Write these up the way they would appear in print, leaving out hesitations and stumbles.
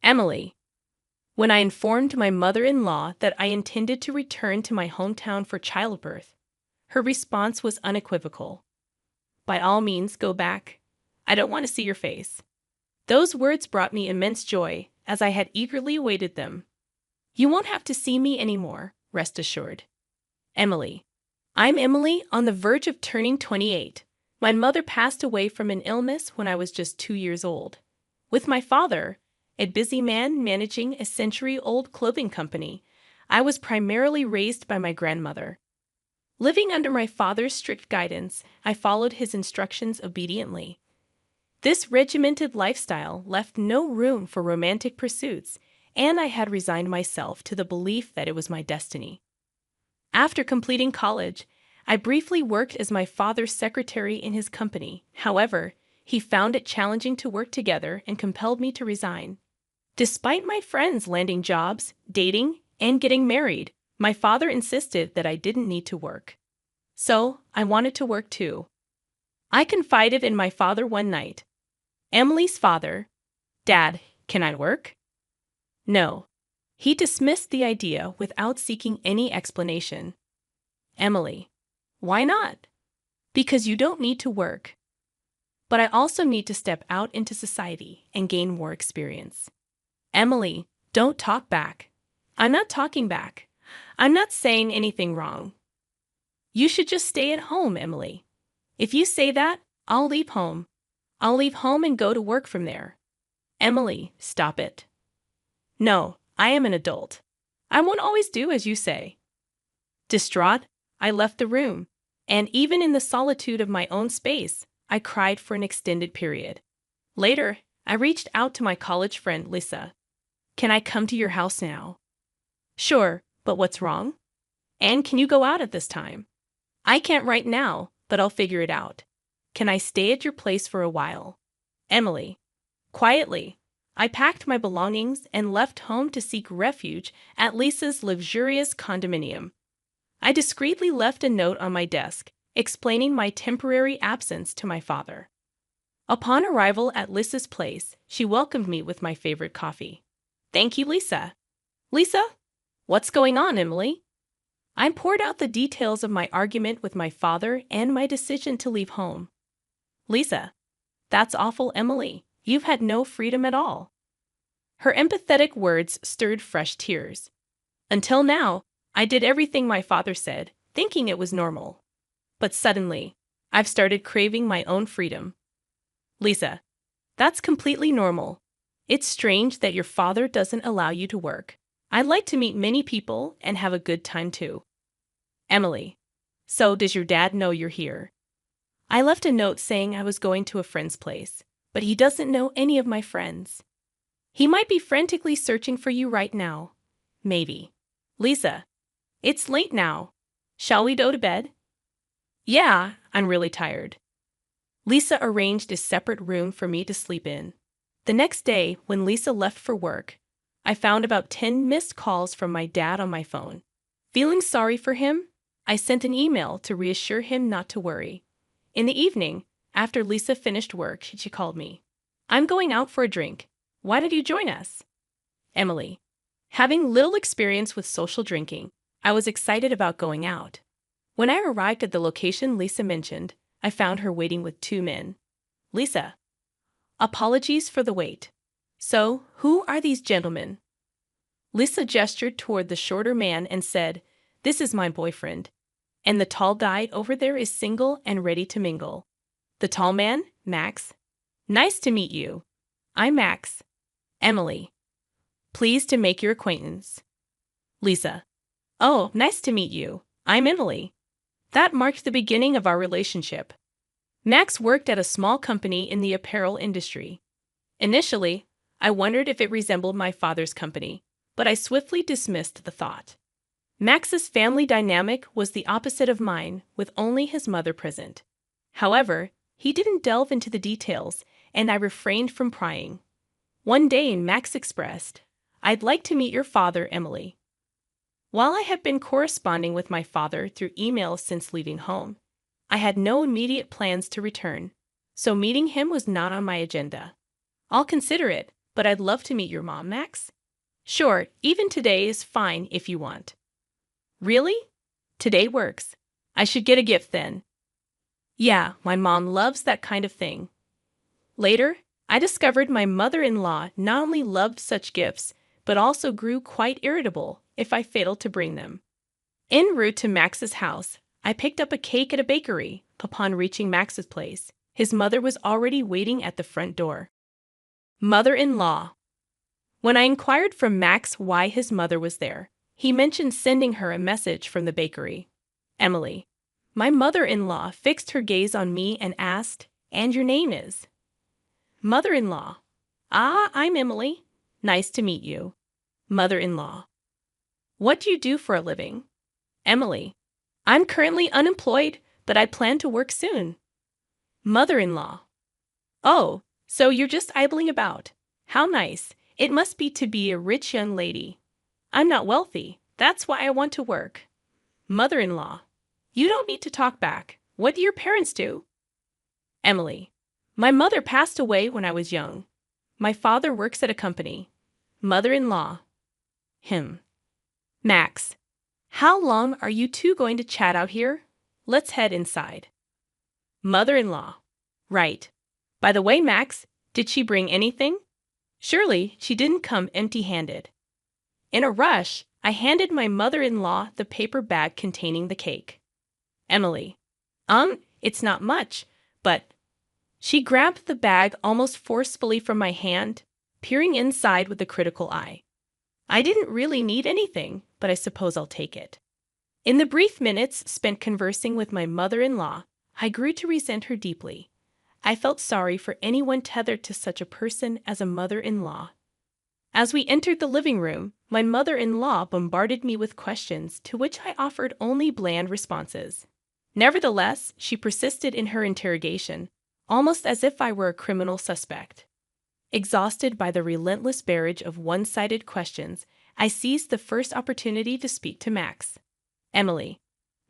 Emily. When I informed my mother-in-law that I intended to return to my hometown for childbirth, her response was unequivocal. By all means, go back. I don't want to see your face. Those words brought me immense joy, as I had eagerly awaited them. You won't have to see me anymore, rest assured. Emily. I'm Emily, on the verge of turning 28. My mother passed away from an illness when I was just 2 years old. With my father, a busy man managing a century-old clothing company, I was primarily raised by my grandmother. Living under my father's strict guidance, I followed his instructions obediently. This regimented lifestyle left no room for romantic pursuits, and I had resigned myself to the belief that it was my destiny. After completing college, I briefly worked as my father's secretary in his company. However, he found it challenging to work together and compelled me to resign. Despite my friends landing jobs, dating, and getting married, my father insisted that I didn't need to work. So, I wanted to work too. I confided in my father one night. Emily's father, Dad, can I work? No. He dismissed the idea without seeking any explanation. Emily. Why not? Because you don't need to work. But I also need to step out into society and gain more experience. Emily, don't talk back. I'm not talking back. I'm not saying anything wrong. You should just stay at home, Emily. If you say that, I'll leave home. I'll leave home and go to work from there. Emily, stop it. No, I am an adult. I won't always do as you say. Distraught, I left the room, and even in the solitude of my own space, I cried for an extended period. Later, I reached out to my college friend Lisa. Can I come to your house now? Sure, but what's wrong? And can you go out at this time? I can't right now, but I'll figure it out. Can I stay at your place for a while? Emily. Quietly, I packed my belongings and left home to seek refuge at Lisa's luxurious condominium. I discreetly left a note on my desk, explaining my temporary absence to my father. Upon arrival at Lisa's place, she welcomed me with my favorite coffee. Thank you, Lisa. Lisa? What's going on, Emily? I poured out the details of my argument with my father and my decision to leave home. Lisa. That's awful, Emily. You've had no freedom at all. Her empathetic words stirred fresh tears. Until now, I did everything my father said, thinking it was normal. But suddenly, I've started craving my own freedom. Lisa. That's completely normal. It's strange that your father doesn't allow you to work. I'd like to meet many people and have a good time too. Emily. So does your dad know you're here? I left a note saying I was going to a friend's place, but he doesn't know any of my friends. He might be frantically searching for you right now. Maybe. Lisa. It's late now. Shall we go to bed? Yeah, I'm really tired. Lisa arranged a separate room for me to sleep in. The next day, when Lisa left for work, I found about 10 missed calls from my dad on my phone. Feeling sorry for him, I sent an email to reassure him not to worry. In the evening, after Lisa finished work, she called me. I'm going out for a drink. Why did you join us? Emily. Having little experience with social drinking, I was excited about going out. When I arrived at the location Lisa mentioned, I found her waiting with 2 men. Lisa. Apologies for the wait. So, who are these gentlemen? Lisa gestured toward the shorter man and said, This is my boyfriend. And the tall guy over there is single and ready to mingle. The tall man, Max. Nice to meet you. I'm Max. Emily. Pleased to make your acquaintance. Lisa. Oh, nice to meet you. I'm Emily. That marked the beginning of our relationship. Max worked at a small company in the apparel industry. Initially, I wondered if it resembled my father's company, but I swiftly dismissed the thought. Max's family dynamic was the opposite of mine, with only his mother present. However, he didn't delve into the details, and I refrained from prying. One day, Max expressed, I'd like to meet your father, Emily. While I had been corresponding with my father through email since leaving home, I had no immediate plans to return, so meeting him was not on my agenda. I'll consider it, but I'd love to meet your mom, Max. Sure, even today is fine if you want. Really? Today works. I should get a gift then. Yeah, my mom loves that kind of thing. Later, I discovered my mother-in-law not only loved such gifts, but also grew quite irritable if I failed to bring them. En route to Max's house, I picked up a cake at a bakery. Upon reaching Max's place, his mother was already waiting at the front door. Mother-in-law. When I inquired from Max why his mother was there, he mentioned sending her a message from the bakery. Emily. My mother-in-law fixed her gaze on me and asked, "And your name is?" Mother-in-law. Ah, I'm Emily. Nice to meet you. Mother-in-law. What do you do for a living? Emily. I'm currently unemployed, but I plan to work soon. Mother-in-law. Oh, so you're just idling about. How nice. It must be to be a rich young lady. I'm not wealthy. That's why I want to work. Mother-in-law. You don't need to talk back. What do your parents do? Emily. My mother passed away when I was young. My father works at a company. Mother-in-law. Max. How long are you two going to chat out here? Let's head inside. Mother-in-law. Right. By the way, Max, did she bring anything? Surely she didn't come empty-handed. In a rush, I handed my mother-in-law the paper bag containing the cake. Emily. It's not much, but... She grabbed the bag almost forcefully from my hand, peering inside with a critical eye. I didn't really need anything, but I suppose I'll take it. In the brief minutes spent conversing with my mother-in-law, I grew to resent her deeply. I felt sorry for anyone tethered to such a person as a mother-in-law. As we entered the living room, my mother-in-law bombarded me with questions to which I offered only bland responses. Nevertheless, she persisted in her interrogation, almost as if I were a criminal suspect. Exhausted by the relentless barrage of one-sided questions, I seized the first opportunity to speak to Max. Emily.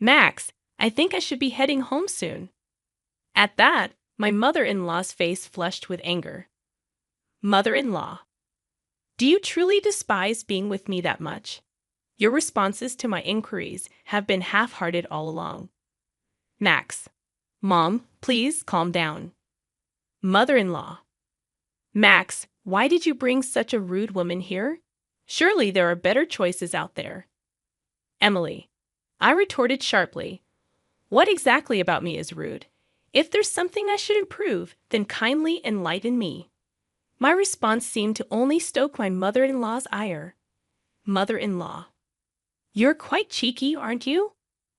Max, I think I should be heading home soon. At that, my mother-in-law's face flushed with anger. Mother-in-law. Do you truly despise being with me that much? Your responses to my inquiries have been half-hearted all along. Max. Mom, please calm down. Mother-in-law. Max, why did you bring such a rude woman here? Surely there are better choices out there. Emily. I retorted sharply. What exactly about me is rude? If there's something I should improve, then kindly enlighten me. My response seemed to only stoke my mother-in-law's ire. Mother-in-law. You're quite cheeky, aren't you?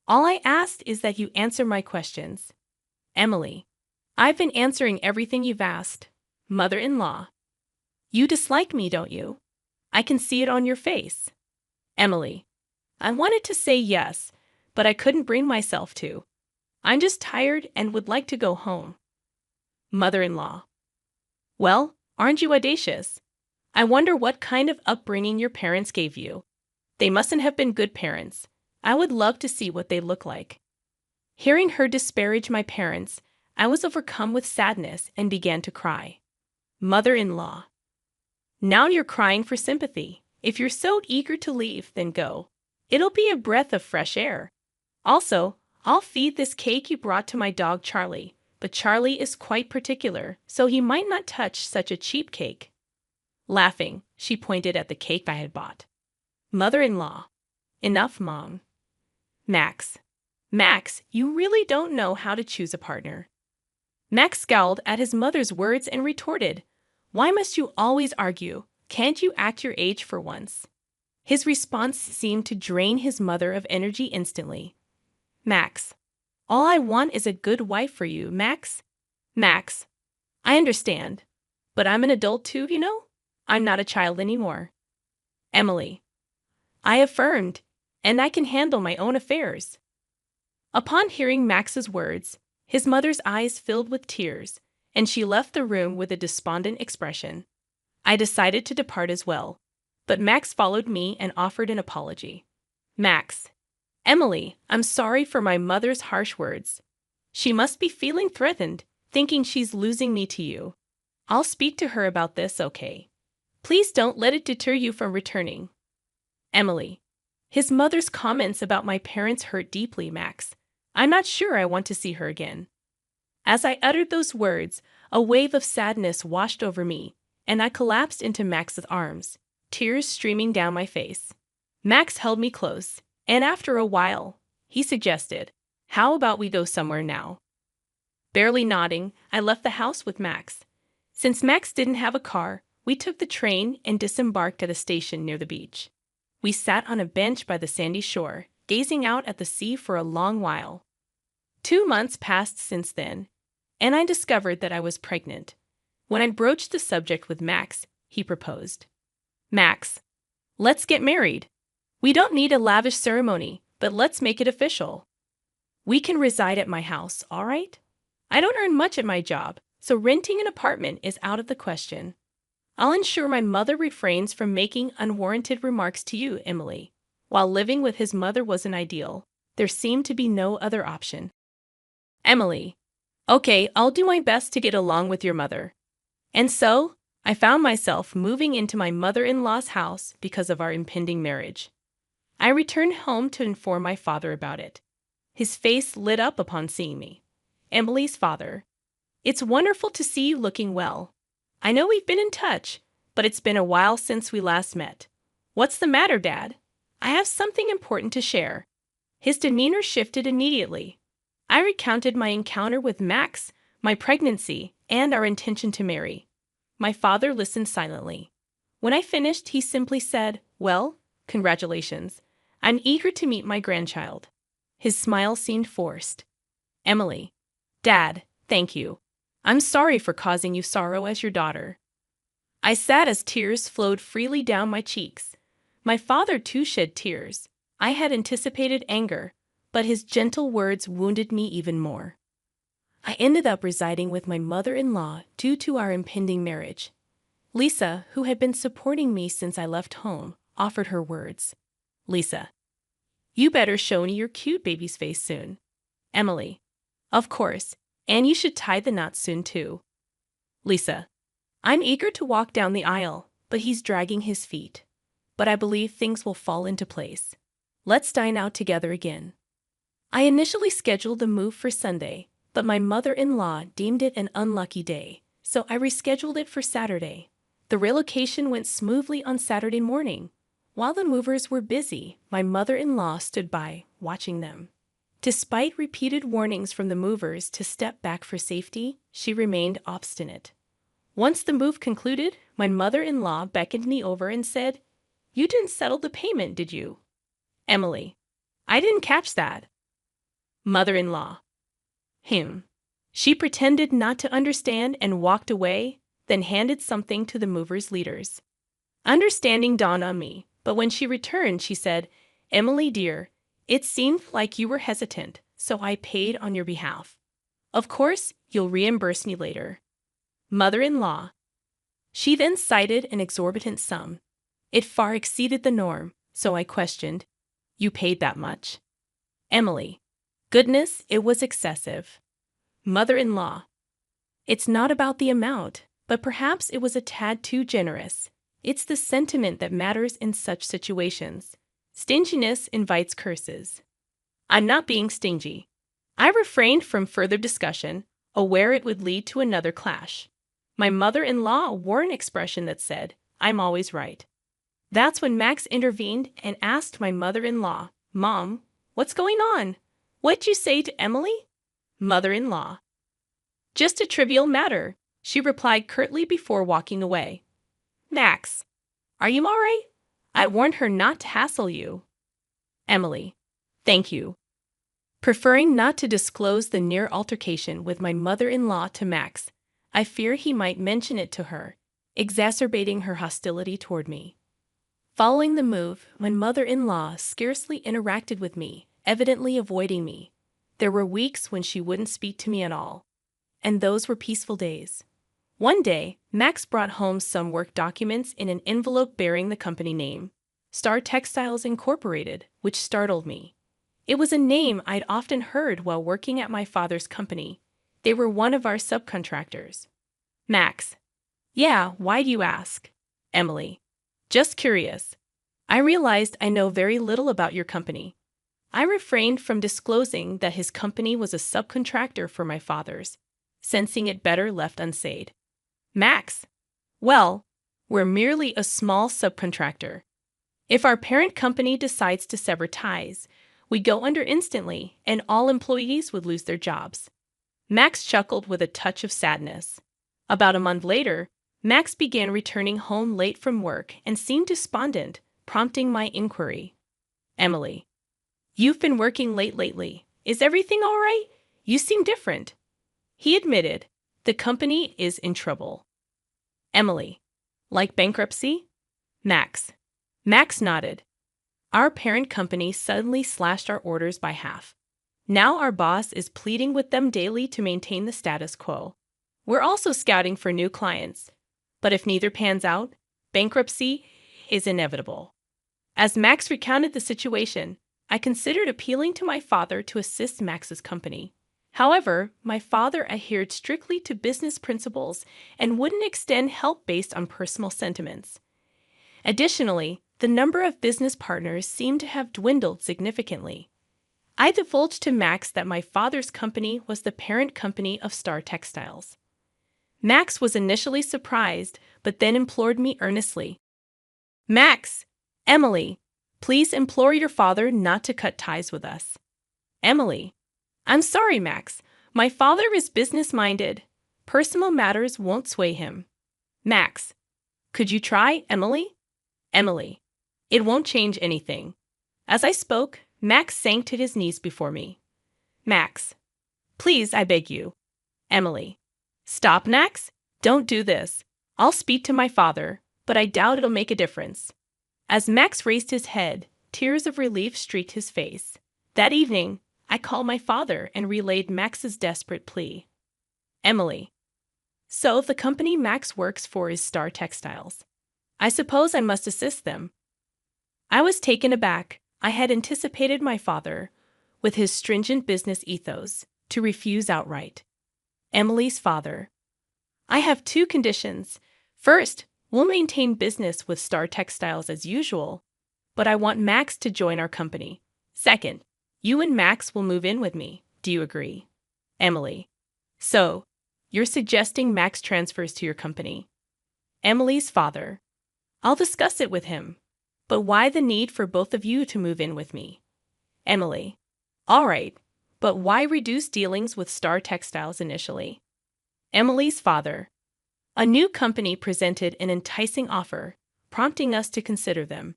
All I asked is that you answer my questions. Emily. I've been answering everything you've asked. Mother-in-law. You dislike me, don't you? I can see it on your face. Emily. I wanted to say yes, but I couldn't bring myself to. I'm just tired and would like to go home. Mother-in-law. Well, aren't you audacious? I wonder what kind of upbringing your parents gave you. They mustn't have been good parents. I would love to see what they look like. Hearing her disparage my parents, I was overcome with sadness and began to cry. Mother-in-law. Now you're crying for sympathy. If you're so eager to leave, then go. It'll be a breath of fresh air. Also, I'll feed this cake you brought to my dog Charlie, but Charlie is quite particular, so he might not touch such a cheap cake. Laughing, she pointed at the cake I had bought. Mother-in-law. Enough, Mom. Max. Max, you really don't know how to choose a partner. Max scowled at his mother's words and retorted, Why must you always argue? Can't you act your age for once? His response seemed to drain his mother of energy instantly. Max. All I want is a good wife for you, Max. Max. I understand. But I'm an adult too, you know? I'm not a child anymore. Emily. I affirmed, and I can handle my own affairs. Upon hearing Max's words, his mother's eyes filled with tears, and she left the room with a despondent expression. I decided to depart as well, but Max followed me and offered an apology. Max. Emily, I'm sorry for my mother's harsh words. She must be feeling threatened, thinking she's losing me to you. I'll speak to her about this, okay? Please don't let it deter you from returning. Emily. His mother's comments about my parents hurt deeply, Max. I'm not sure I want to see her again. As I uttered those words, a wave of sadness washed over me, and I collapsed into Max's arms, tears streaming down my face. Max held me close, and after a while, he suggested, "How about we go somewhere now?" Barely nodding, I left the house with Max. Since Max didn't have a car, we took the train and disembarked at a station near the beach. We sat on a bench by the sandy shore, gazing out at the sea for a long while. 2 months passed since then, and I discovered that I was pregnant. When I broached the subject with Max, he proposed. "Max, let's get married. We don't need a lavish ceremony, but let's make it official. We can reside at my house, all right? I don't earn much at my job, so renting an apartment is out of the question. I'll ensure my mother refrains from making unwarranted remarks to you, Emily." While living with his mother wasn't ideal, there seemed to be no other option. Emily. Okay, I'll do my best to get along with your mother. And so, I found myself moving into my mother-in-law's house because of our impending marriage. I returned home to inform my father about it. His face lit up upon seeing me. Emily's father. It's wonderful to see you looking well. I know we've been in touch, but it's been a while since we last met. What's the matter, Dad? I have something important to share. His demeanor shifted immediately. I recounted my encounter with Max, my pregnancy, and our intention to marry. My father listened silently. When I finished, he simply said, "Well, congratulations. I'm eager to meet my grandchild." His smile seemed forced. Emily. Dad, thank you. I'm sorry for causing you sorrow as your daughter. I sat as tears flowed freely down my cheeks. My father too shed tears. I had anticipated anger, but his gentle words wounded me even more. I ended up residing with my mother-in-law due to our impending marriage. Lisa, who had been supporting me since I left home, offered her words. Lisa. You better show me your cute baby's face soon. Emily. Of course, and you should tie the knot soon too. Lisa. I'm eager to walk down the aisle, but he's dragging his feet. But I believe things will fall into place. Let's dine out together again. I initially scheduled the move for Sunday, but my mother-in-law deemed it an unlucky day, so I rescheduled it for Saturday. The relocation went smoothly on Saturday morning. While the movers were busy, my mother-in-law stood by, watching them. Despite repeated warnings from the movers to step back for safety, she remained obstinate. Once the move concluded, my mother-in-law beckoned me over and said, "You didn't settle the payment, did you?" Emily. I didn't catch that. Mother-in-law. She pretended not to understand and walked away, then handed something to the movers' leaders. Understanding dawned on me, but when she returned, she said, "Emily, dear, it seemed like you were hesitant, so I paid on your behalf. Of course, you'll reimburse me later." Mother-in-law. She then cited an exorbitant sum. It far exceeded the norm, so I questioned, "You paid that much?" Emily. Goodness, it was excessive. Mother-in-law. It's not about the amount, but perhaps it was a tad too generous. It's the sentiment that matters in such situations. Stinginess invites curses. I'm not being stingy. I refrained from further discussion, aware it would lead to another clash. My mother-in-law wore an expression that said, "I'm always right." That's when Max intervened and asked my mother-in-law, "Mom, what's going on? What'd you say to Emily?" Mother-in-law. Just a trivial matter, she replied curtly before walking away. Max, are you all right? I warned her not to hassle you. Emily. Thank you. Preferring not to disclose the near altercation with my mother-in-law to Max, I fear he might mention it to her, exacerbating her hostility toward me. Following the move, my mother-in-law scarcely interacted with me, evidently avoiding me. There were weeks when she wouldn't speak to me at all, and those were peaceful days. One day, Max brought home some work documents in an envelope bearing the company name, Star Textiles Incorporated, which startled me. It was a name I'd often heard while working at my father's company. They were one of our subcontractors. Max. Yeah, why do you ask? Emily. Just curious. I realized I know very little about your company. I refrained from disclosing that his company was a subcontractor for my father's, sensing it better left unsaid. Max. Well, we're merely a small subcontractor. If our parent company decides to sever ties, we go under instantly and all employees would lose their jobs. Max chuckled with a touch of sadness. About a month later, Max began returning home late from work and seemed despondent, prompting my inquiry. Emily. You've been working late lately. Is everything all right? You seem different. He admitted, the company is in trouble. Emily. Like bankruptcy? Max. Max nodded. Our parent company suddenly slashed our orders by half. Now our boss is pleading with them daily to maintain the status quo. We're also scouting for new clients. But if neither pans out, bankruptcy is inevitable. As Max recounted the situation, I considered appealing to my father to assist Max's company. However, my father adhered strictly to business principles and wouldn't extend help based on personal sentiments. Additionally, the number of business partners seemed to have dwindled significantly. I divulged to Max that my father's company was the parent company of Star Textiles. Max was initially surprised, but then implored me earnestly. Max, Emily, please implore your father not to cut ties with us. Emily. I'm sorry, Max. My father is business-minded. Personal matters won't sway him. Max. Could you try, Emily? Emily. It won't change anything. As I spoke, Max sank to his knees before me. Max. Please, I beg you. Emily. Stop, Max. Don't do this. I'll speak to my father, but I doubt it'll make a difference. As Max raised his head, tears of relief streaked his face. That evening, I called my father and relayed Max's desperate plea. Emily. So the company Max works for is Star Textiles. I suppose I must assist them. I was taken aback. I had anticipated my father, with his stringent business ethos, to refuse outright. Emily's father. I have two conditions. First, we'll maintain business with Star Textiles as usual, but I want Max to join our company. Second, you and Max will move in with me. Do you agree? Emily. So, you're suggesting Max transfers to your company? Emily's father. I'll discuss it with him. But why the need for both of you to move in with me? Emily. All right, but why reduce dealings with Star Textiles initially? Emily's father. A new company presented an enticing offer, prompting us to consider them.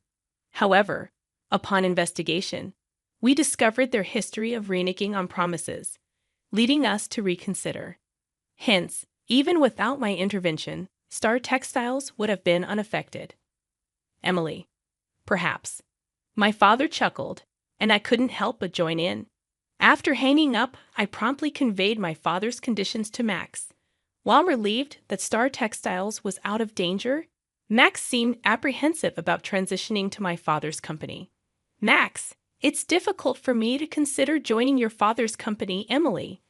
However, upon investigation, we discovered their history of reneging on promises, leading us to reconsider. Hence, even without my intervention, Star Textiles would have been unaffected. Emily. Perhaps. My father chuckled, and I couldn't help but join in. After hanging up, I promptly conveyed my father's conditions to Max. While relieved that Star Textiles was out of danger, Max seemed apprehensive about transitioning to my father's company. Max, it's difficult for me to consider joining your father's company, Emily.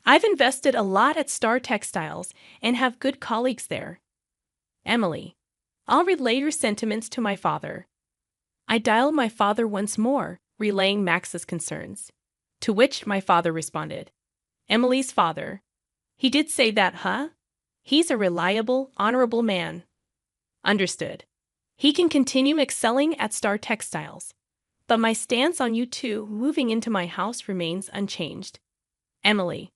I've invested a lot at Star Textiles and have good colleagues there. Emily, I'll relay your sentiments to my father. I dialed my father once more, relaying Max's concerns, to which my father responded. Emily's father. He did say that, huh? He's a reliable, honorable man. Understood. He can continue excelling at Star Textiles. But my stance on you two moving into my house remains unchanged. Emily.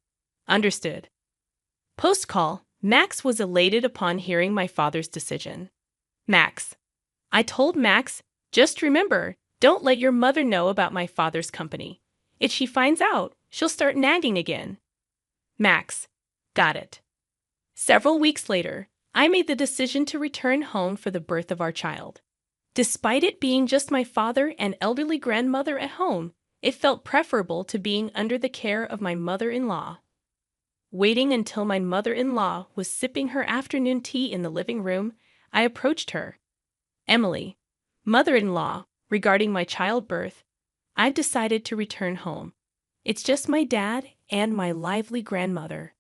Understood. Post-call, Max was elated upon hearing my father's decision. Max. I told Max, just remember, don't let your mother know about my father's company. If she finds out, she'll start nagging again. Max. Got it. Several weeks later, I made the decision to return home for the birth of our child. Despite it being just my father and elderly grandmother at home, it felt preferable to being under the care of my mother-in-law. Waiting until my mother-in-law was sipping her afternoon tea in the living room, I approached her. Emily, mother-in-law, regarding my childbirth, I've decided to return home. It's just my dad and my lively grandmother.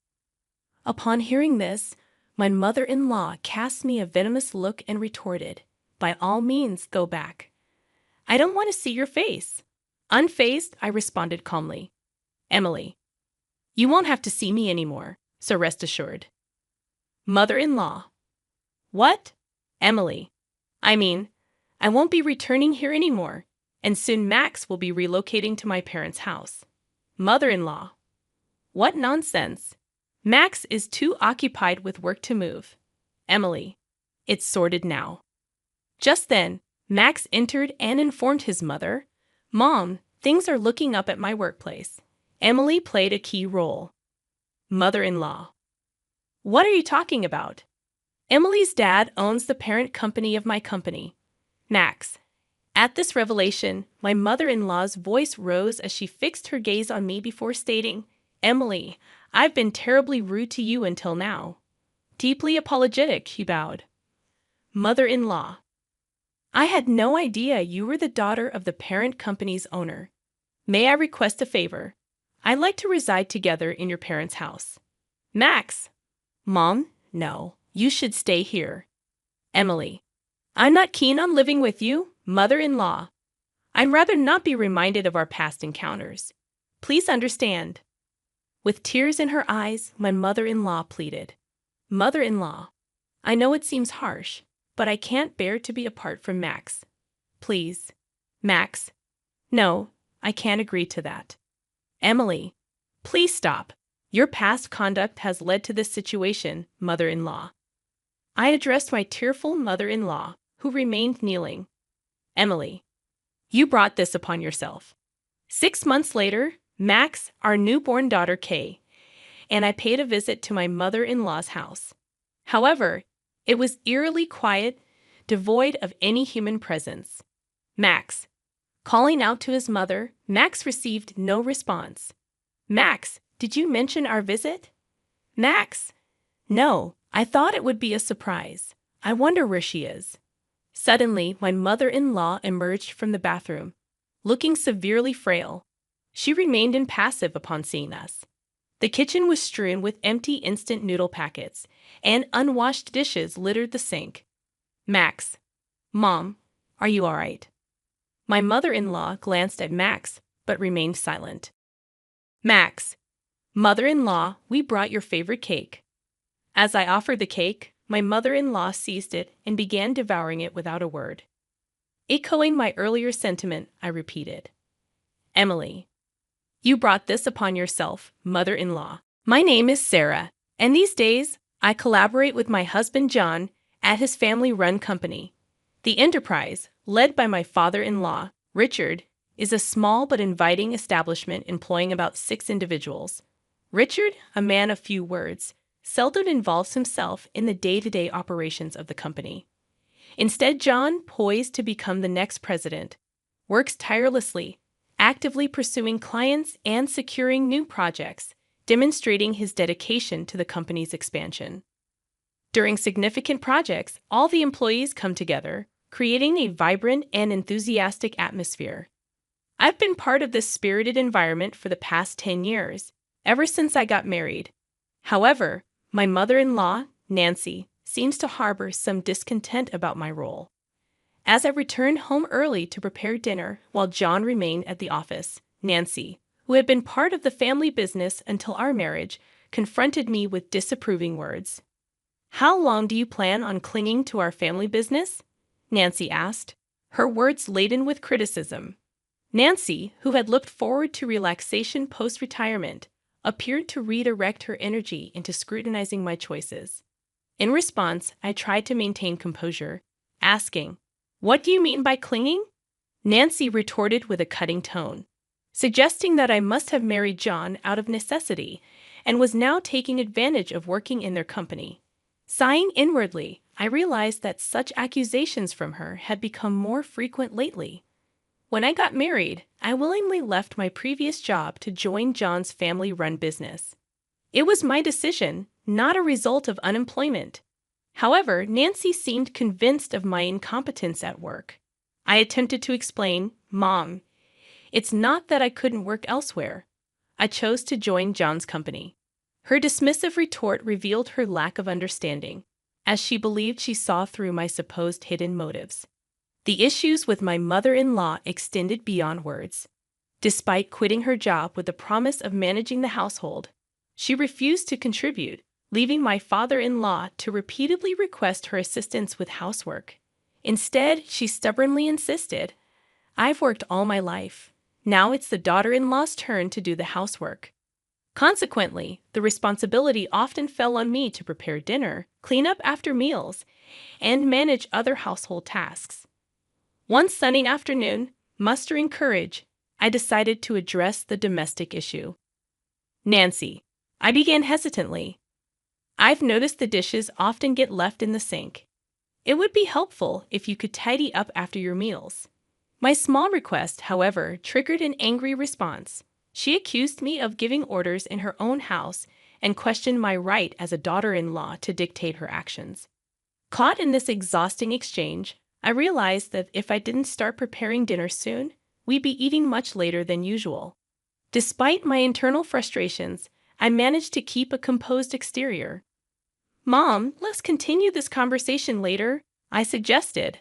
Upon hearing this, My mother-in-law cast me a venomous look and retorted, "By all means, go back. I don't want to see your face." Unfazed, I responded calmly, "Emily, you won't have to see me anymore, so rest assured." Mother-in-law: "What?" "Emily, I won't be returning here anymore, and soon Max will be relocating to my parents' house." Mother-in-law: "What nonsense! Max is too occupied with work to move." Emily: "It's sorted now." Just then, Max entered and informed his mother, "Mom, things are looking up at my workplace. Emily played a key role." Mother-in-law: "What are you talking about?" "Emily's dad owns the parent company of my company, Max." At this revelation, my mother-in-law's voice rose as she fixed her gaze on me before stating, "Emily, I've been terribly rude to you until now." Deeply apologetic, he bowed. Mother-in-law: "I had no idea you were the daughter of the parent company's owner. May I request a favor? I'd like to reside together in your parents' house." Max: "Mom, no, you should stay here." Emily: "I'm not keen on living with you, mother-in-law. I'd rather not be reminded of our past encounters. Please understand." With tears in her eyes, my mother-in-law pleaded, "Mother-in-law, I know it seems harsh, but I can't bear to be apart from Max. Please." Max: "No, I can't agree to that." Emily: "Please stop. Your past conduct has led to this situation, mother-in-law." I addressed my tearful mother-in-law, who remained kneeling. Emily: "You brought this upon yourself." 6 months later, Max, our newborn daughter Kay, and I paid a visit to my mother-in-law's house. However, it was eerily quiet, devoid of any human presence. Max: calling out to his mother, Max received no response. "Max, did you mention our visit?" Max: "No, I thought it would be a surprise. I wonder where she is." Suddenly, my mother-in-law emerged from the bathroom, looking severely frail. She remained impassive upon seeing us. The kitchen was strewn with empty instant noodle packets, and unwashed dishes littered the sink. Max: "Mom, are you all right?" My mother-in-law glanced at Max, but remained silent. Max: "Mother-in-law, we brought your favorite cake." As I offered the cake, my mother-in-law seized it and began devouring it without a word. Echoing my earlier sentiment, I repeated, "Emily, you brought this upon yourself, mother-in-law. My name is Sarah, and these days I collaborate with my husband John at his family-run company. The enterprise, led by my father-in-law, Richard, is a small but inviting establishment employing about 6 individuals. Richard, a man of few words, seldom involves himself in the day-to-day operations of the company. Instead, John, poised to become the next president, works tirelessly, actively pursuing clients and securing new projects, demonstrating his dedication to the company's expansion. During significant projects, all the employees come together, creating a vibrant and enthusiastic atmosphere. I've been part of this spirited environment for the past 10 years, ever since I got married. However, my mother-in-law, Nancy, seems to harbor some discontent about my role. As I returned home early to prepare dinner while John remained at the office, Nancy, who had been part of the family business until our marriage, confronted me with disapproving words. "How long do you plan on clinging to our family business?" Nancy asked, her words laden with criticism. Nancy, who had looked forward to relaxation post-retirement, appeared to redirect her energy into scrutinizing my choices. In response, I tried to maintain composure, asking, "What do you mean by clinging?" Nancy retorted with a cutting tone, suggesting that I must have married John out of necessity and was now taking advantage of working in their company. Sighing inwardly, I realized that such accusations from her had become more frequent lately. When I got married, I willingly left my previous job to join John's family-run business. It was my decision, not a result of unemployment. However, Nancy seemed convinced of my incompetence at work. I attempted to explain, "Mom, it's not that I couldn't work elsewhere. I chose to join John's company." Her dismissive retort revealed her lack of understanding, as she believed she saw through my supposed hidden motives. The issues with my mother-in-law extended beyond words. Despite quitting her job with the promise of managing the household, she refused to contribute, leaving my father-in-law to repeatedly request her assistance with housework. Instead, she stubbornly insisted, "I've worked all my life. Now it's the daughter-in-law's turn to do the housework." Consequently, the responsibility often fell on me to prepare dinner, clean up after meals, and manage other household tasks. One sunny afternoon, mustering courage, I decided to address the domestic issue. "Nancy," I began hesitantly, "I've noticed the dishes often get left in the sink. It would be helpful if you could tidy up after your meals." My small request, however, triggered an angry response. She accused me of giving orders in her own house and questioned my right as a daughter-in-law to dictate her actions. Caught in this exhausting exchange, I realized that if I didn't start preparing dinner soon, we'd be eating much later than usual. Despite my internal frustrations, I managed to keep a composed exterior. "Mom, let's continue this conversation later," I suggested,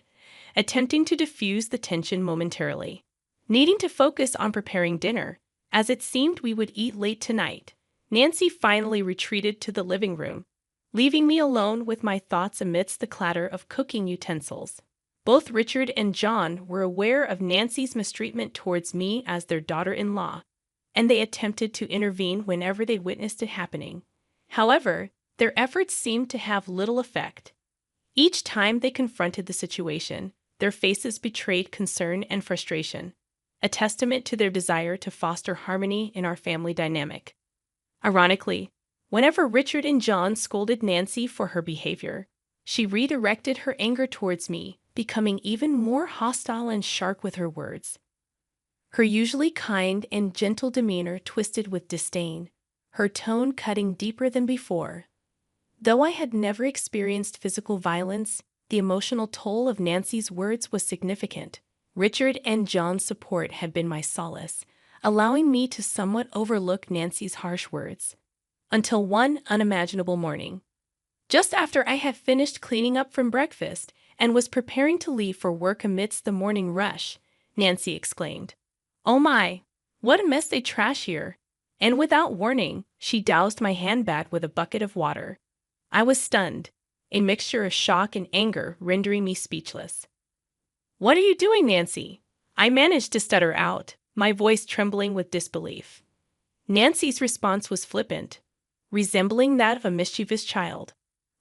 attempting to diffuse the tension momentarily. Needing to focus on preparing dinner, as it seemed we would eat late tonight, Nancy finally retreated to the living room, leaving me alone with my thoughts amidst the clatter of cooking utensils. Both Richard and John were aware of Nancy's mistreatment towards me as their daughter-in-law, and they attempted to intervene whenever they witnessed it happening. However, their efforts seemed to have little effect. Each time they confronted the situation, their faces betrayed concern and frustration, a testament to their desire to foster harmony in our family dynamic. Ironically, whenever Richard and John scolded Nancy for her behavior, she redirected her anger towards me, becoming even more hostile and sharp with her words. Her usually kind and gentle demeanor twisted with disdain, her tone cutting deeper than before. Though I had never experienced physical violence, the emotional toll of Nancy's words was significant. Richard and John's support had been my solace, allowing me to somewhat overlook Nancy's harsh words. Until one unimaginable morning. Just after I had finished cleaning up from breakfast and was preparing to leave for work amidst the morning rush, Nancy exclaimed, "Oh my, what a mess they trash here!" And without warning, she doused my handbag with a bucket of water. I was stunned, a mixture of shock and anger rendering me speechless. "What are you doing, Nancy?" I managed to stutter out, my voice trembling with disbelief. Nancy's response was flippant, resembling that of a mischievous child.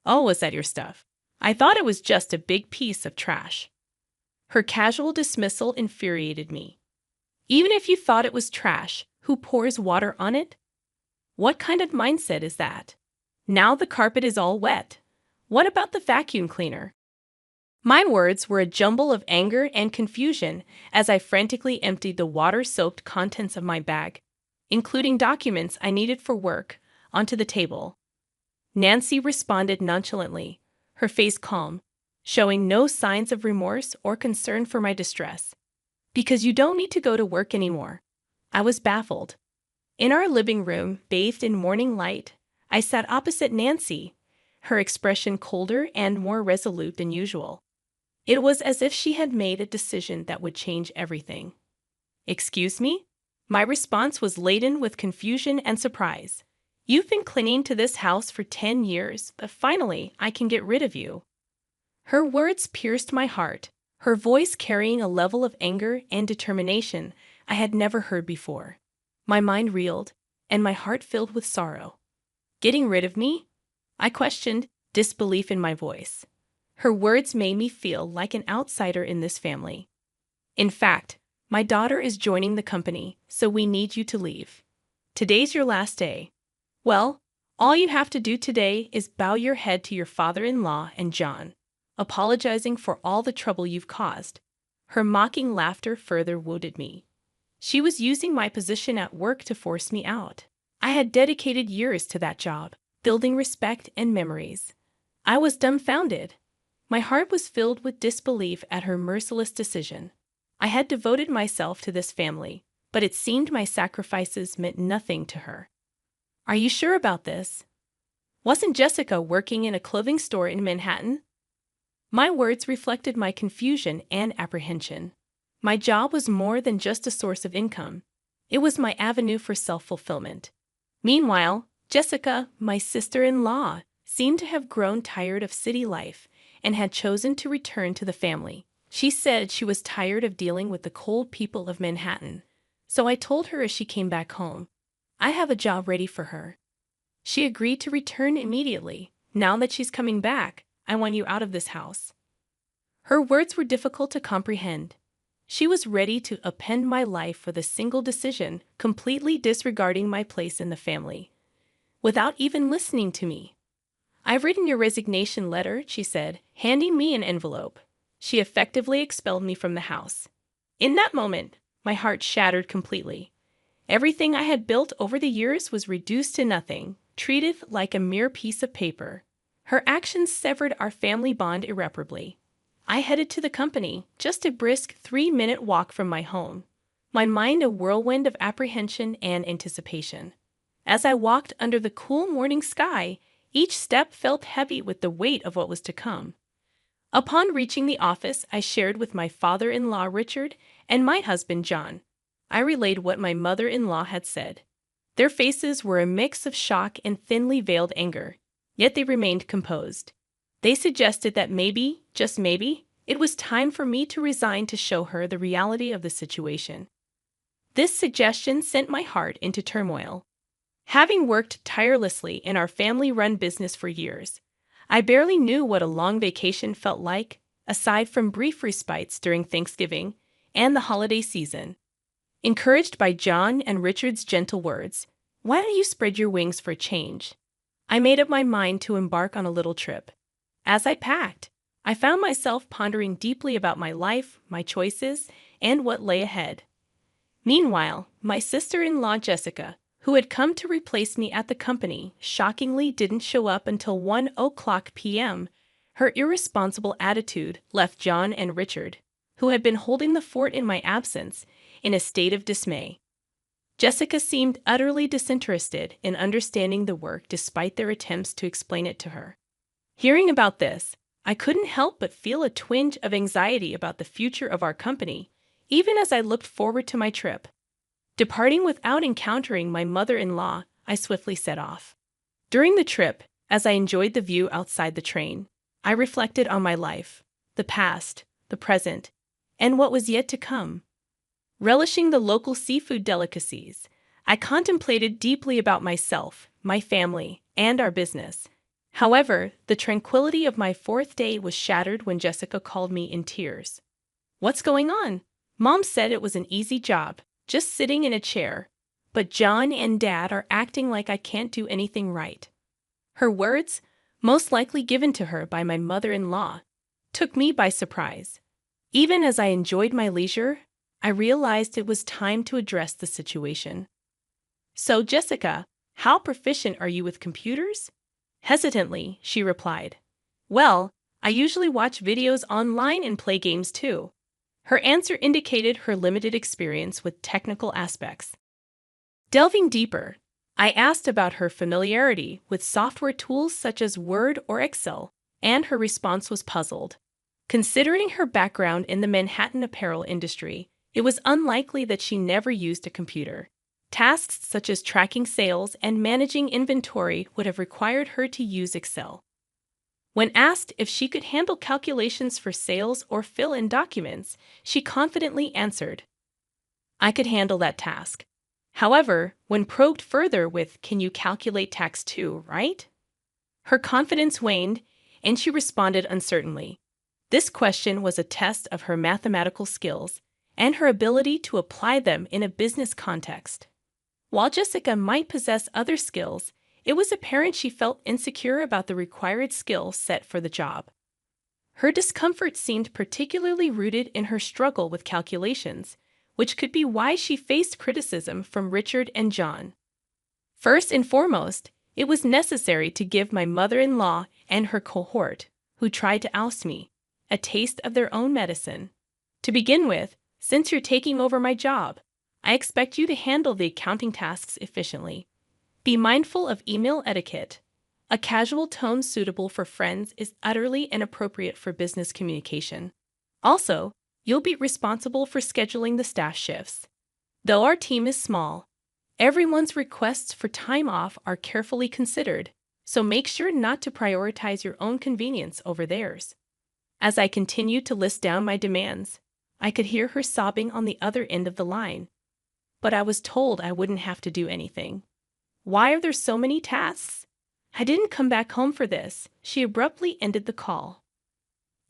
"Oh, was that your stuff? I thought it was just a big piece of trash." Her casual dismissal infuriated me. Even if you thought it was trash, who pours water on it? What kind of mindset is that? Now the carpet is all wet. What about the vacuum cleaner? My words were a jumble of anger and confusion as I frantically emptied the water-soaked contents of my bag, including documents I needed for work, onto the table. Nancy responded nonchalantly, her face calm, showing no signs of remorse or concern for my distress. "Because you don't need to go to work anymore." I was baffled. In our living room, bathed in morning light, I sat opposite Nancy, her expression colder and more resolute than usual. It was as if she had made a decision that would change everything. "Excuse me?" My response was laden with confusion and surprise. "You've been clinging to this house for 10 years, but finally I can get rid of you." Her words pierced my heart, her voice carrying a level of anger and determination I had never heard before. My mind reeled, and my heart filled with sorrow. "Getting rid of me?" I questioned, disbelief in my voice. Her words made me feel like an outsider in this family. "In fact, my daughter is joining the company, so we need you to leave. Today's your last day. Well, all you have to do today is bow your head to your father-in-law and John, apologizing for all the trouble you've caused." Her mocking laughter further wounded me. She was using my position at work to force me out. I had dedicated years to that job, building respect and memories. I was dumbfounded. My heart was filled with disbelief at her merciless decision. I had devoted myself to this family, but it seemed my sacrifices meant nothing to her. Are you sure about this? Wasn't Jessica working in a clothing store in Manhattan? My words reflected my confusion and apprehension. My job was more than just a source of income. It was my avenue for self-fulfillment. Meanwhile, Jessica, my sister-in-law, seemed to have grown tired of city life and had chosen to return to the family. She said she was tired of dealing with the cold people of Manhattan. So I told her as she came back home, I have a job ready for her. She agreed to return immediately. Now that she's coming back, I want you out of this house. Her words were difficult to comprehend. She was ready to upend my life with a single decision, completely disregarding my place in the family, without even listening to me. I've written your resignation letter, she said, handing me an envelope. She effectively expelled me from the house. In that moment, my heart shattered completely. Everything I had built over the years was reduced to nothing, treated like a mere piece of paper. Her actions severed our family bond irreparably. I headed to the company, just a brisk 3-minute walk from my home, my mind a whirlwind of apprehension and anticipation. As I walked under the cool morning sky, each step felt heavy with the weight of what was to come. Upon reaching the office, I shared with my father-in-law Richard and my husband John. I relayed what my mother-in-law had said. Their faces were a mix of shock and thinly veiled anger, yet they remained composed. They suggested that maybe, just maybe, it was time for me to resign to show her the reality of the situation. This suggestion sent my heart into turmoil. Having worked tirelessly in our family-run business for years, I barely knew what a long vacation felt like, aside from brief respites during Thanksgiving and the holiday season. Encouraged by John and Richard's gentle words, "Why don't you spread your wings for a change?" I made up my mind to embark on a little trip. As I packed, I found myself pondering deeply about my life, my choices, and what lay ahead. Meanwhile, my sister-in-law Jessica, who had come to replace me at the company, shockingly didn't show up until 1:00 p.m. Her irresponsible attitude left John and Richard, who had been holding the fort in my absence, in a state of dismay. Jessica seemed utterly disinterested in understanding the work despite their attempts to explain it to her. Hearing about this, I couldn't help but feel a twinge of anxiety about the future of our company, even as I looked forward to my trip. Departing without encountering my mother-in-law, I swiftly set off. During the trip, as I enjoyed the view outside the train, I reflected on my life, the past, the present, and what was yet to come. Relishing the local seafood delicacies, I contemplated deeply about myself, my family, and our business. However, the tranquility of my 4th day was shattered when Jessica called me in tears. "What's going on? Mom said it was an easy job, just sitting in a chair, but John and Dad are acting like I can't do anything right." Her words, most likely given to her by my mother-in-law, took me by surprise. Even as I enjoyed my leisure, I realized it was time to address the situation. "So, Jessica, how proficient are you with computers?" Hesitantly, she replied, "Well, I usually watch videos online and play games too." Her answer indicated her limited experience with technical aspects. Delving deeper, I asked about her familiarity with software tools such as Word or Excel, and her response was puzzled. Considering her background in the Manhattan apparel industry, it was unlikely that she never used a computer. Tasks such as tracking sales and managing inventory would have required her to use Excel. When asked if she could handle calculations for sales or fill in documents, she confidently answered, "I could handle that task." However, when probed further with, "Can you calculate tax too, right?" her confidence waned, and she responded uncertainly. This question was a test of her mathematical skills and her ability to apply them in a business context. While Jessica might possess other skills, it was apparent she felt insecure about the required skill set for the job. Her discomfort seemed particularly rooted in her struggle with calculations, which could be why she faced criticism from Richard and John. First and foremost, it was necessary to give my mother-in-law and her cohort, who tried to oust me, a taste of their own medicine. To begin with, since you're taking over my job, I expect you to handle the accounting tasks efficiently. Be mindful of email etiquette. A casual tone suitable for friends is utterly inappropriate for business communication. Also, you'll be responsible for scheduling the staff shifts. Though our team is small, everyone's requests for time off are carefully considered, so make sure not to prioritize your own convenience over theirs. As I continued to list down my demands, I could hear her sobbing on the other end of the line. But I was told I wouldn't have to do anything. Why are there so many tasks? I didn't come back home for this. She abruptly ended the call.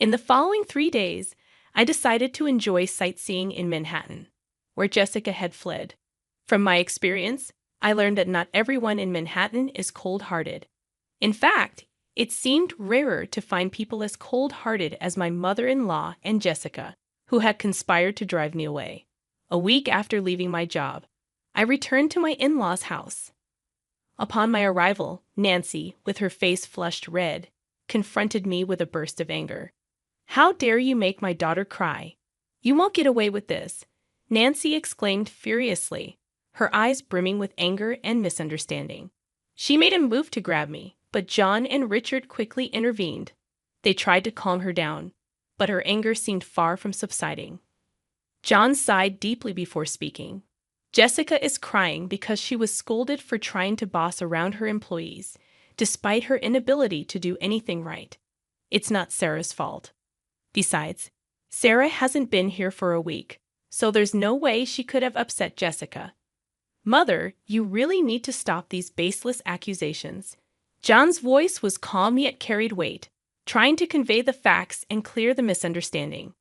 In the following 3 days, I decided to enjoy sightseeing in Manhattan, where Jessica had fled. From my experience, I learned that not everyone in Manhattan is cold-hearted. In fact, it seemed rarer to find people as cold-hearted as my mother-in-law and Jessica, who had conspired to drive me away. A week after leaving my job, I returned to my in-laws' house. Upon my arrival, Nancy, with her face flushed red, confronted me with a burst of anger. "How dare you make my daughter cry? You won't get away with this," Nancy exclaimed furiously, her eyes brimming with anger and misunderstanding. She made a move to grab me, but John and Richard quickly intervened. They tried to calm her down, but her anger seemed far from subsiding. John sighed deeply before speaking. "Jessica is crying because she was scolded for trying to boss around her employees, despite her inability to do anything right. It's not Sarah's fault. Besides, Sarah hasn't been here for a week, so there's no way she could have upset Jessica. Mother, you really need to stop these baseless accusations." John's voice was calm yet carried weight, trying to convey the facts and clear the misunderstanding.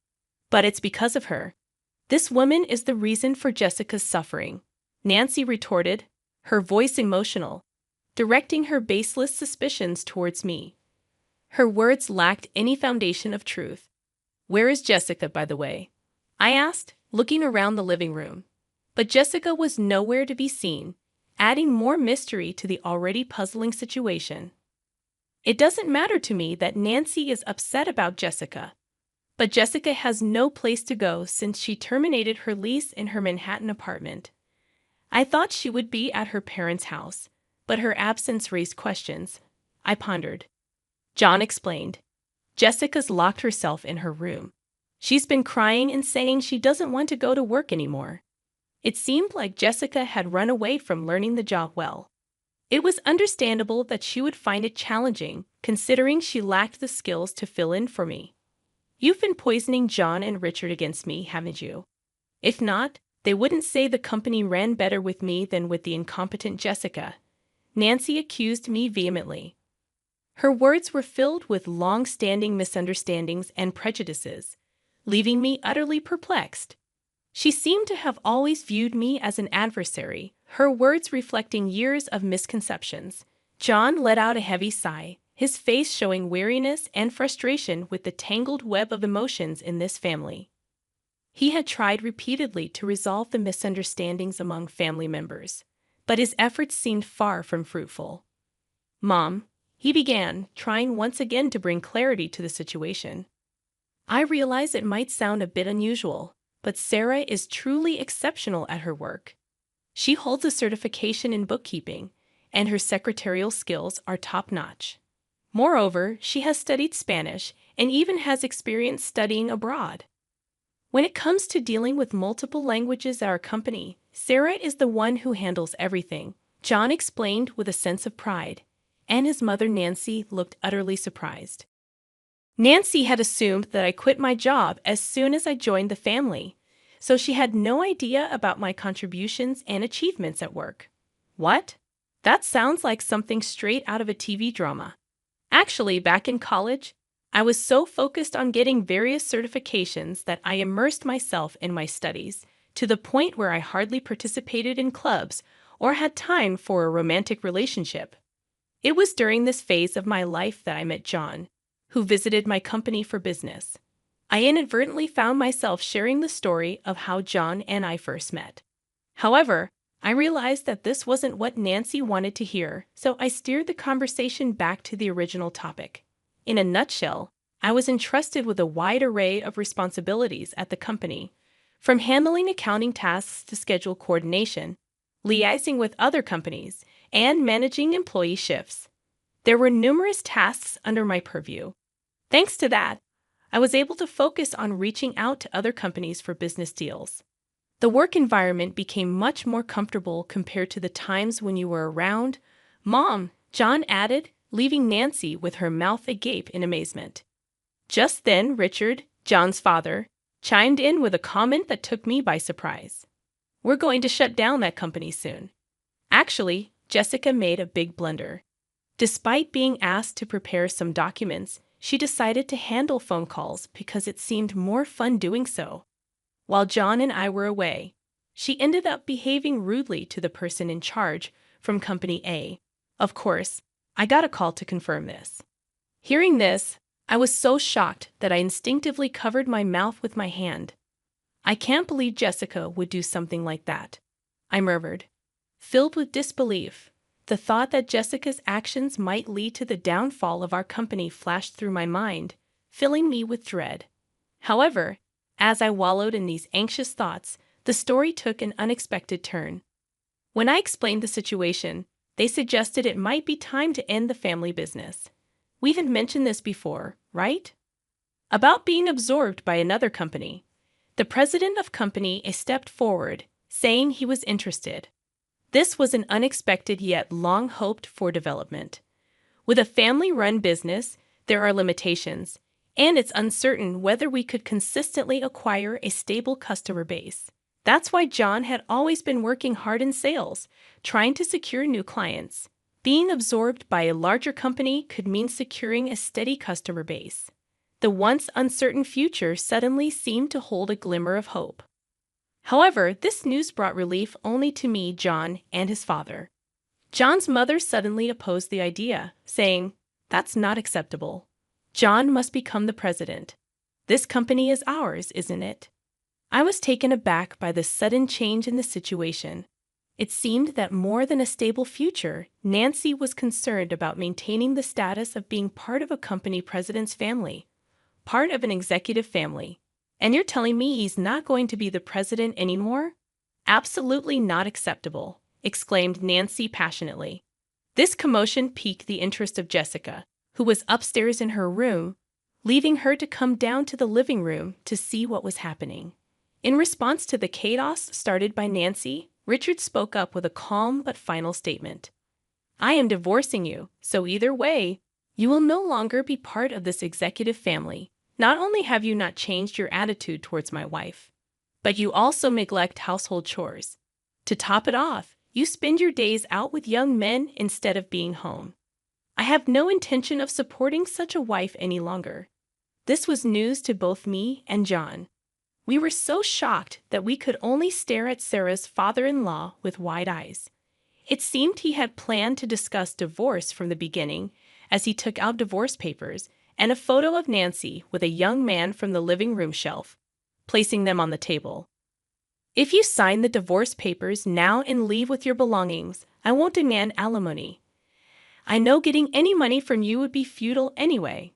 "But it's because of her. This woman is the reason for Jessica's suffering," Nancy retorted, her voice emotional, directing her baseless suspicions towards me. Her words lacked any foundation of truth. "Where is Jessica, by the way?" I asked, looking around the living room. But Jessica was nowhere to be seen, adding more mystery to the already puzzling situation. It doesn't matter to me that Nancy is upset about Jessica, but Jessica has no place to go since she terminated her lease in her Manhattan apartment. I thought she would be at her parents' house, but her absence raised questions. I pondered. John explained. "Jessica's locked herself in her room. She's been crying and saying she doesn't want to go to work anymore." It seemed like Jessica had run away from learning the job well. It was understandable that she would find it challenging, considering she lacked the skills to fill in for me. "You've been poisoning John and Richard against me, haven't you? If not, they wouldn't say the company ran better with me than with the incompetent Jessica," Nancy accused me vehemently. Her words were filled with long-standing misunderstandings and prejudices, leaving me utterly perplexed. She seemed to have always viewed me as an adversary, her words reflecting years of misconceptions. John let out a heavy sigh, his face showing weariness and frustration with the tangled web of emotions in this family. He had tried repeatedly to resolve the misunderstandings among family members, but his efforts seemed far from fruitful. "Mom," he began, trying once again to bring clarity to the situation. "I realize it might sound a bit unusual, but Sarah is truly exceptional at her work. She holds a certification in bookkeeping, and her secretarial skills are top-notch. Moreover, she has studied Spanish and even has experience studying abroad. When it comes to dealing with multiple languages at our company, Sarah is the one who handles everything," John explained with a sense of pride, and his mother Nancy looked utterly surprised. Nancy had assumed that I quit my job as soon as I joined the family, so she had no idea about my contributions and achievements at work. What? That sounds like something straight out of a TV drama. Actually, back in college, I was so focused on getting various certifications that I immersed myself in my studies to the point where I hardly participated in clubs or had time for a romantic relationship. It was during this phase of my life that I met John, who visited my company for business. I inadvertently found myself sharing the story of how John and I first met. However, I realized that this wasn't what Nancy wanted to hear, so I steered the conversation back to the original topic. In a nutshell, I was entrusted with a wide array of responsibilities at the company, from handling accounting tasks to schedule coordination, liaising with other companies, and managing employee shifts. There were numerous tasks under my purview. Thanks to that, I was able to focus on reaching out to other companies for business deals. The work environment became much more comfortable compared to the times when you were around. Mom, John added, leaving Nancy with her mouth agape in amazement. Just then, Richard, John's father, chimed in with a comment that took me by surprise. We're going to shut down that company soon. Actually, Jessica made a big blunder. Despite being asked to prepare some documents, she decided to handle phone calls because it seemed more fun doing so. While John and I were away, she ended up behaving rudely to the person in charge from Company A. Of course, I got a call to confirm this. Hearing this, I was so shocked that I instinctively covered my mouth with my hand. I can't believe Jessica would do something like that, I murmured. Filled with disbelief, the thought that Jessica's actions might lead to the downfall of our company flashed through my mind, filling me with dread. However, as I wallowed in these anxious thoughts, the story took an unexpected turn. When I explained the situation, they suggested it might be time to end the family business. We haven't mentioned this before, right? About being absorbed by another company. The president of Company A stepped forward, saying he was interested. This was an unexpected yet long-hoped-for development. With a family-run business, there are limitations, and it's uncertain whether we could consistently acquire a stable customer base. That's why John had always been working hard in sales, trying to secure new clients. Being absorbed by a larger company could mean securing a steady customer base. The once uncertain future suddenly seemed to hold a glimmer of hope. However, this news brought relief only to me, John, and his father. John's mother suddenly opposed the idea, saying, "That's not acceptable. John must become the president. This company is ours, isn't it?" I was taken aback by the sudden change in the situation. It seemed that more than a stable future, Nancy was concerned about maintaining the status of being part of a company president's family, part of an executive family. And you're telling me he's not going to be the president anymore? Absolutely not acceptable, exclaimed Nancy passionately. This commotion piqued the interest of Jessica, who was upstairs in her room, leaving her to come down to the living room to see what was happening. In response to the chaos started by Nancy, Richard spoke up with a calm but final statement. "I am divorcing you, so either way, you will no longer be part of this executive family. Not only have you not changed your attitude towards my wife, but you also neglect household chores. To top it off, you spend your days out with young men instead of being home. I have no intention of supporting such a wife any longer." This was news to both me and John. We were so shocked that we could only stare at Sarah's father-in-law with wide eyes. It seemed he had planned to discuss divorce from the beginning, as he took out divorce papers and a photo of Nancy with a young man from the living room shelf, placing them on the table. "If you sign the divorce papers now and leave with your belongings, I won't demand alimony. I know getting any money from you would be futile anyway."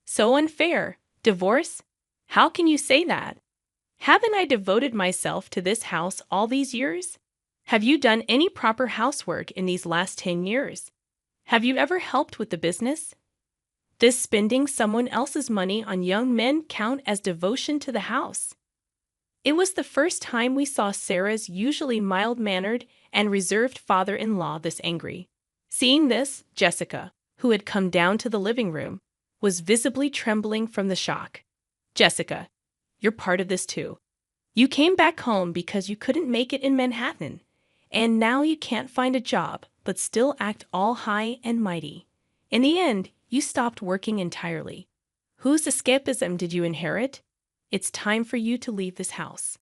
"So unfair. Divorce? How can you say that? Haven't I devoted myself to this house all these years? Have you done any proper housework in these last 10 years? Have you ever helped with the business? Does spending someone else's money on young men count as devotion to the house?" It was the first time we saw Sarah's usually mild-mannered and reserved father-in-law this angry. Seeing this, Jessica, who had come down to the living room, was visibly trembling from the shock. "Jessica, you're part of this too. You came back home because you couldn't make it in Manhattan, and now you can't find a job but still act all high and mighty. In the end, you stopped working entirely. Whose escapism did you inherit? It's time for you to leave this house."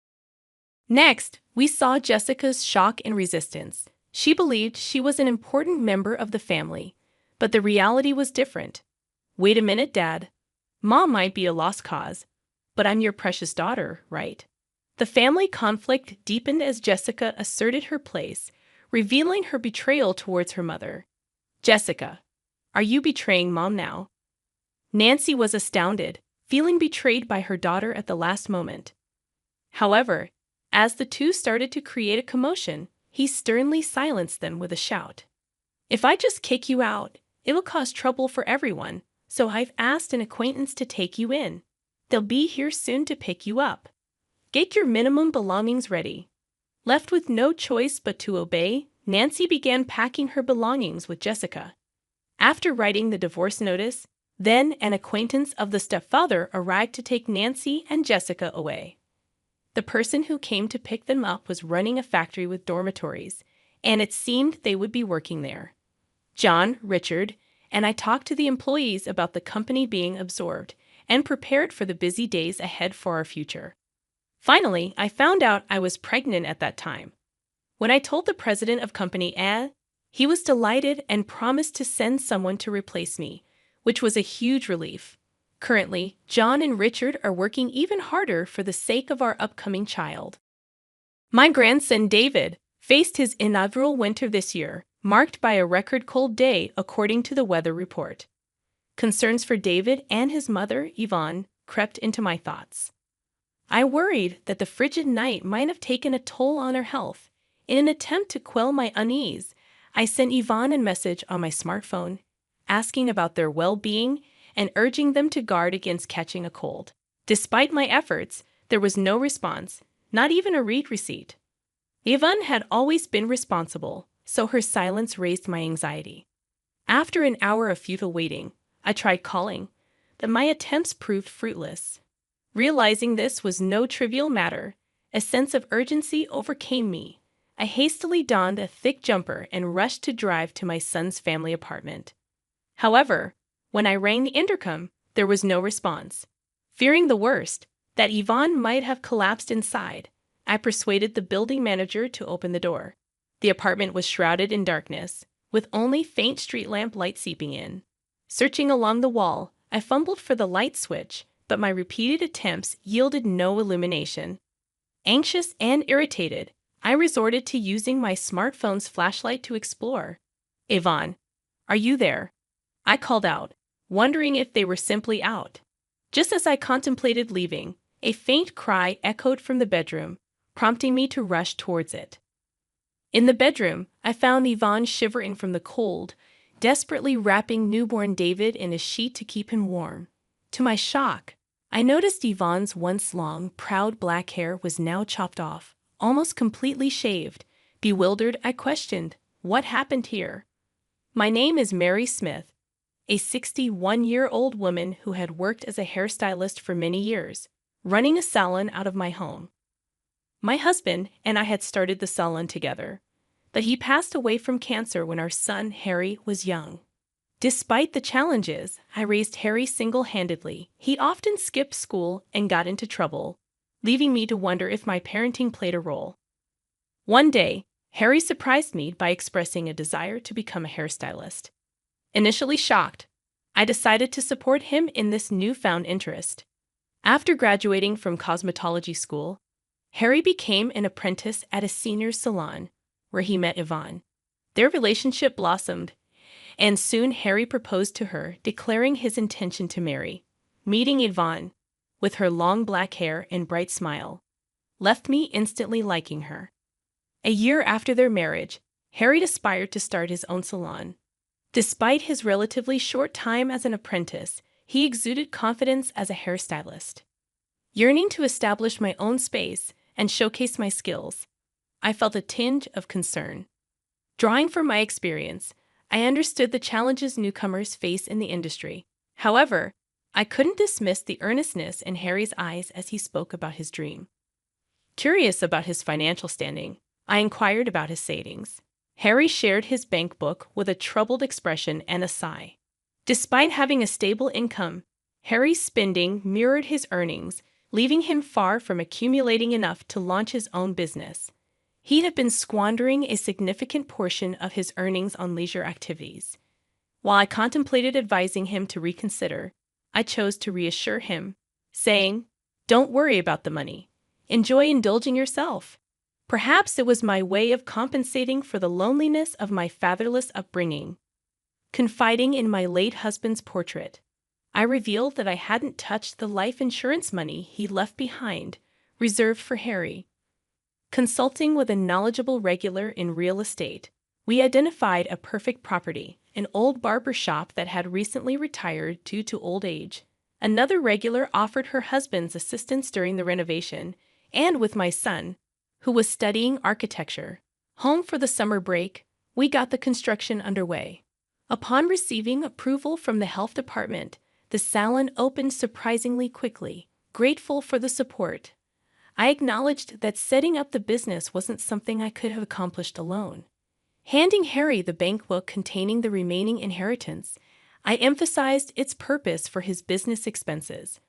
Next, we saw Jessica's shock and resistance. She believed she was an important member of the family, but the reality was different. "Wait a minute, Dad. Mom might be a lost cause, but I'm your precious daughter, right?" The family conflict deepened as Jessica asserted her place, revealing her betrayal towards her mother. "Jessica, are you betraying Mom now?" Nancy was astounded, feeling betrayed by her daughter at the last moment. However, as the two started to create a commotion, he sternly silenced them with a shout. If I just kick you out, it'll cause trouble for everyone, so I've asked an acquaintance to take you in. They'll be here soon to pick you up. Get your minimum belongings ready." Left with no choice but to obey, Nancy began packing her belongings with Jessica. After writing the divorce notice, then an acquaintance of the stepfather arrived to take Nancy and Jessica away. The person who came to pick them up was running a factory with dormitories, and it seemed they would be working there. John, Richard, and I talked to the employees about the company being absorbed and prepared for the busy days ahead for our future. Finally, I found out I was pregnant at that time. When I told the president of company A, he was delighted and promised to send someone to replace me, which was a huge relief. Currently, John and Richard are working even harder for the sake of our upcoming child. My grandson David faced his inaugural winter this year, marked by a record cold day according to the weather report. Concerns for David and his mother, Yvonne, crept into my thoughts. I worried that the frigid night might have taken a toll on her health. In an attempt to quell my unease, I sent Yvonne a message on my smartphone, asking about their well-being and urging them to guard against catching a cold. Despite my efforts, there was no response, not even a read receipt. Yvonne had always been responsible, so her silence raised my anxiety. After an hour of futile waiting, I tried calling, but my attempts proved fruitless. Realizing this was no trivial matter, a sense of urgency overcame me. I hastily donned a thick jumper and rushed to drive to my son's family apartment. However, when I rang the intercom, there was no response. Fearing the worst, that Yvonne might have collapsed inside, I persuaded the building manager to open the door. The apartment was shrouded in darkness, with only faint street lamp light seeping in. Searching along the wall, I fumbled for the light switch, but my repeated attempts yielded no illumination. Anxious and irritated, I resorted to using my smartphone's flashlight to explore. "Yvonne, are you there?" I called out, wondering if they were simply out. Just as I contemplated leaving, a faint cry echoed from the bedroom, prompting me to rush towards it. In the bedroom, I found Yvonne shivering from the cold, desperately wrapping newborn David in a sheet to keep him warm. To my shock, I noticed Yvonne's once long, proud black hair was now chopped off, almost completely shaved. Bewildered, I questioned, "What happened here?" "My name is Mary Smith," a 61-year-old woman who had worked as a hairstylist for many years, running a salon out of my home. My husband and I had started the salon together, but he passed away from cancer when our son, Harry, was young. Despite the challenges, I raised Harry single-handedly. He often skipped school and got into trouble, leaving me to wonder if my parenting played a role. One day, Harry surprised me by expressing a desire to become a hairstylist. Initially shocked, I decided to support him in this newfound interest. After graduating from cosmetology school, Harry became an apprentice at a senior's salon, where he met Yvonne. Their relationship blossomed, and soon Harry proposed to her, declaring his intention to marry. Meeting Yvonne, with her long black hair and bright smile, left me instantly liking her. A year after their marriage, Harry aspired to start his own salon. Despite his relatively short time as an apprentice, he exuded confidence as a hairstylist. Yearning to establish my own space and showcase my skills, I felt a tinge of concern. Drawing from my experience, I understood the challenges newcomers face in the industry. However, I couldn't dismiss the earnestness in Harry's eyes as he spoke about his dream. Curious about his financial standing, I inquired about his savings. Harry shared his bank book with a troubled expression and a sigh. Despite having a stable income, Harry's spending mirrored his earnings, leaving him far from accumulating enough to launch his own business. He had been squandering a significant portion of his earnings on leisure activities. While I contemplated advising him to reconsider, I chose to reassure him, saying, "Don't worry about the money. Enjoy indulging yourself." Perhaps it was my way of compensating for the loneliness of my fatherless upbringing. Confiding in my late husband's portrait, I revealed that I hadn't touched the life insurance money he left behind, reserved for Harry. Consulting with a knowledgeable regular in real estate, We identified a perfect property, an old barber shop that had recently retired due to old age. Another regular offered her husband's assistance during the renovation, and with my son, who was studying architecture. Home for the summer break, we got the construction underway. Upon receiving approval from the health department, the salon opened surprisingly quickly. Grateful for the support, I acknowledged that setting up the business wasn't something I could have accomplished alone. Handing Harry the bank book containing the remaining inheritance, I emphasized its purpose for his business expenses.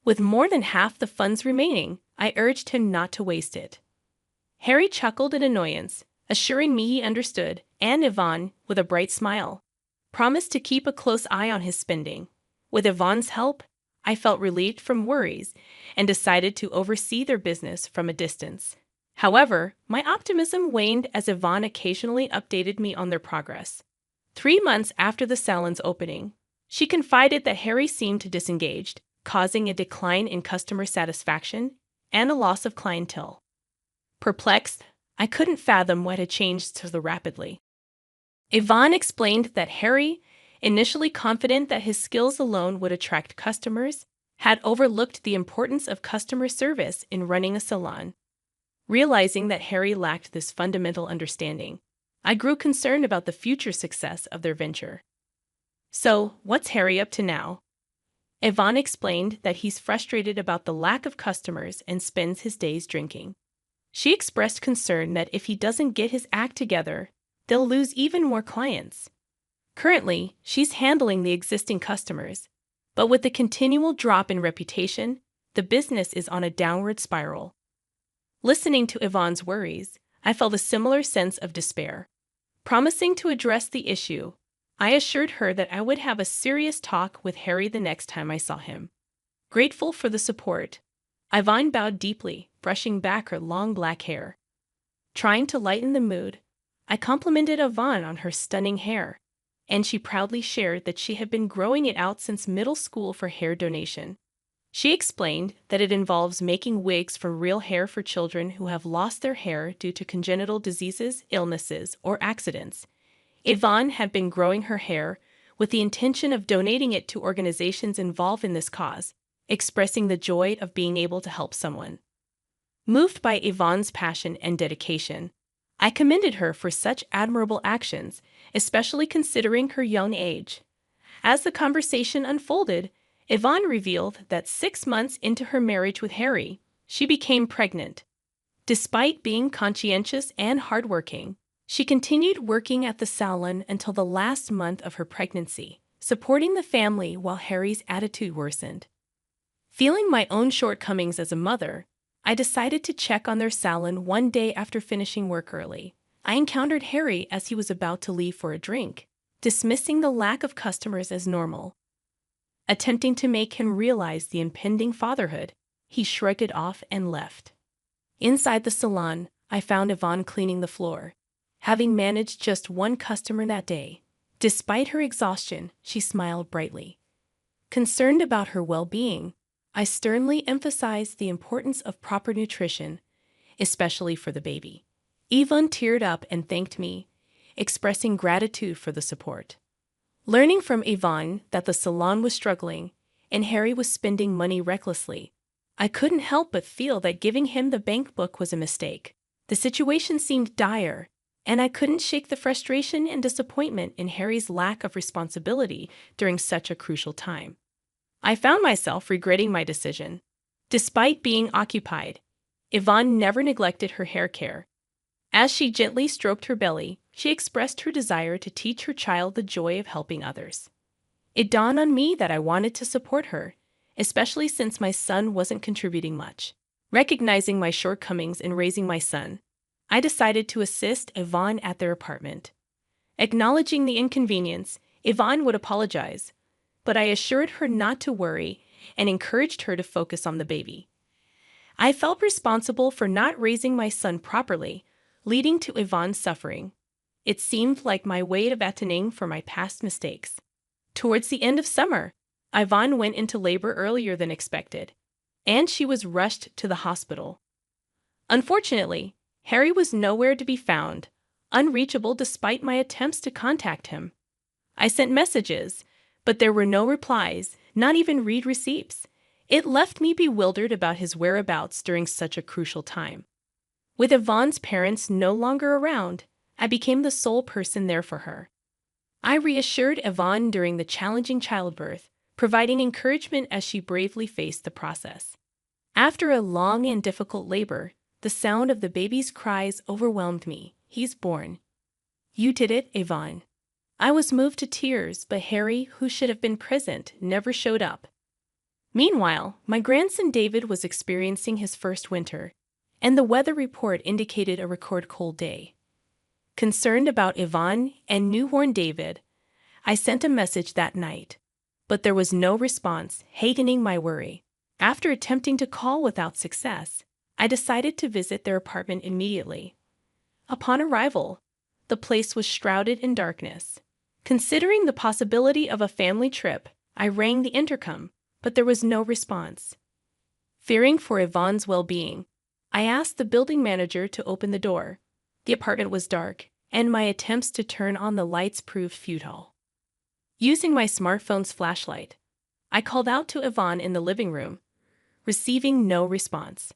With more than half the funds remaining, I urged him not to waste it. Harry chuckled in annoyance, assuring me he understood, and Yvonne, with a bright smile, promised to keep a close eye on his spending. With Yvonne's help, I felt relieved from worries and decided to oversee their business from a distance. However, my optimism waned as Yvonne occasionally updated me on their progress. 3 months after the salon's opening, she confided that Harry seemed disengaged, causing a decline in customer satisfaction and a loss of clientele. Perplexed, I couldn't fathom what had changed so rapidly. Yvonne explained that Harry, initially confident that his skills alone would attract customers, had overlooked the importance of customer service in running a salon. Realizing that Harry lacked this fundamental understanding, I grew concerned about the future success of their venture. "So, what's Harry up to now?" Yvonne explained that he's frustrated about the lack of customers and spends his days drinking. She expressed concern that if he doesn't get his act together, they'll lose even more clients. Currently, she's handling the existing customers, but with the continual drop in reputation, the business is on a downward spiral. Listening to Yvonne's worries, I felt a similar sense of despair. Promising to address the issue, I assured her that I would have a serious talk with Harry the next time I saw him. Grateful for the support, Yvonne bowed deeply, brushing back her long black hair. Trying to lighten the mood, I complimented Yvonne on her stunning hair, and she proudly shared that she had been growing it out since middle school for hair donation. She explained that it involves making wigs from real hair for children who have lost their hair due to congenital diseases, illnesses, or accidents. Yvonne had been growing her hair with the intention of donating it to organizations involved in this cause, expressing the joy of being able to help someone. Moved by Yvonne's passion and dedication, I commended her for such admirable actions, especially considering her young age. As the conversation unfolded, Yvonne revealed that 6 months into her marriage with Harry, she became pregnant. Despite being conscientious and hardworking, she continued working at the salon until the last month of her pregnancy, supporting the family while Harry's attitude worsened. Feeling my own shortcomings as a mother, I decided to check on their salon one day after finishing work early. I encountered Harry as he was about to leave for a drink, dismissing the lack of customers as normal. Attempting to make him realize the impending fatherhood, he shrugged it off and left. Inside the salon, I found Yvonne cleaning the floor, having managed just one customer that day. Despite her exhaustion, she smiled brightly. Concerned about her well-being, I sternly emphasized the importance of proper nutrition, especially for the baby. Yvonne teared up and thanked me, expressing gratitude for the support. Learning from Yvonne that the salon was struggling and Harry was spending money recklessly, I couldn't help but feel that giving him the bank book was a mistake. The situation seemed dire, and I couldn't shake the frustration and disappointment in Harry's lack of responsibility during such a crucial time. I found myself regretting my decision. Despite being occupied, Yvonne never neglected her hair care. As she gently stroked her belly, she expressed her desire to teach her child the joy of helping others. It dawned on me that I wanted to support her, especially since my son wasn't contributing much. Recognizing my shortcomings in raising my son, I decided to assist Yvonne at their apartment. Acknowledging the inconvenience, Yvonne would apologize, but I assured her not to worry and encouraged her to focus on the baby. I felt responsible for not raising my son properly, leading to Yvonne's suffering. It seemed like my way of atoning for my past mistakes. Towards the end of summer, Yvonne went into labor earlier than expected, and she was rushed to the hospital. Unfortunately, Harry was nowhere to be found, unreachable despite my attempts to contact him. I sent messages, but there were no replies, not even read receipts. It left me bewildered about his whereabouts during such a crucial time. With Yvonne's parents no longer around, I became the sole person there for her. I reassured Yvonne during the challenging childbirth, providing encouragement as she bravely faced the process. After a long and difficult labor, the sound of the baby's cries overwhelmed me. "He's born." "You did it, Yvonne." I was moved to tears, but Harry, who should have been present, never showed up. Meanwhile, my grandson David was experiencing his first winter, and the weather report indicated a record cold day. Concerned about Yvonne and newborn David, I sent a message that night, but there was no response, hastening my worry. After attempting to call without success, I decided to visit their apartment immediately. Upon arrival, the place was shrouded in darkness. Considering the possibility of a family trip, I rang the intercom, but there was no response. Fearing for Yvonne's well-being, I asked the building manager to open the door. The apartment was dark, and my attempts to turn on the lights proved futile. Using my smartphone's flashlight, I called out to Yvonne in the living room, receiving no response.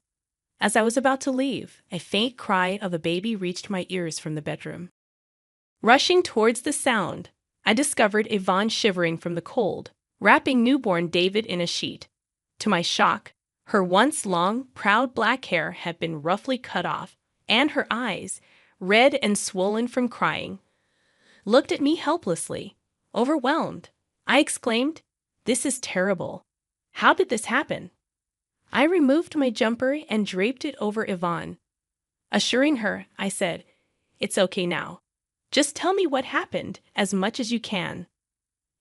As I was about to leave, a faint cry of a baby reached my ears from the bedroom. Rushing towards the sound, I discovered Yvonne shivering from the cold, wrapping newborn David in a sheet. To my shock, her once long, proud black hair had been roughly cut off, and her eyes, red and swollen from crying, looked at me helplessly. Overwhelmed, I exclaimed, "This is terrible. How did this happen?" I removed my jumper and draped it over Yvonne. Assuring her, I said, "It's okay now. Just tell me what happened, as much as you can."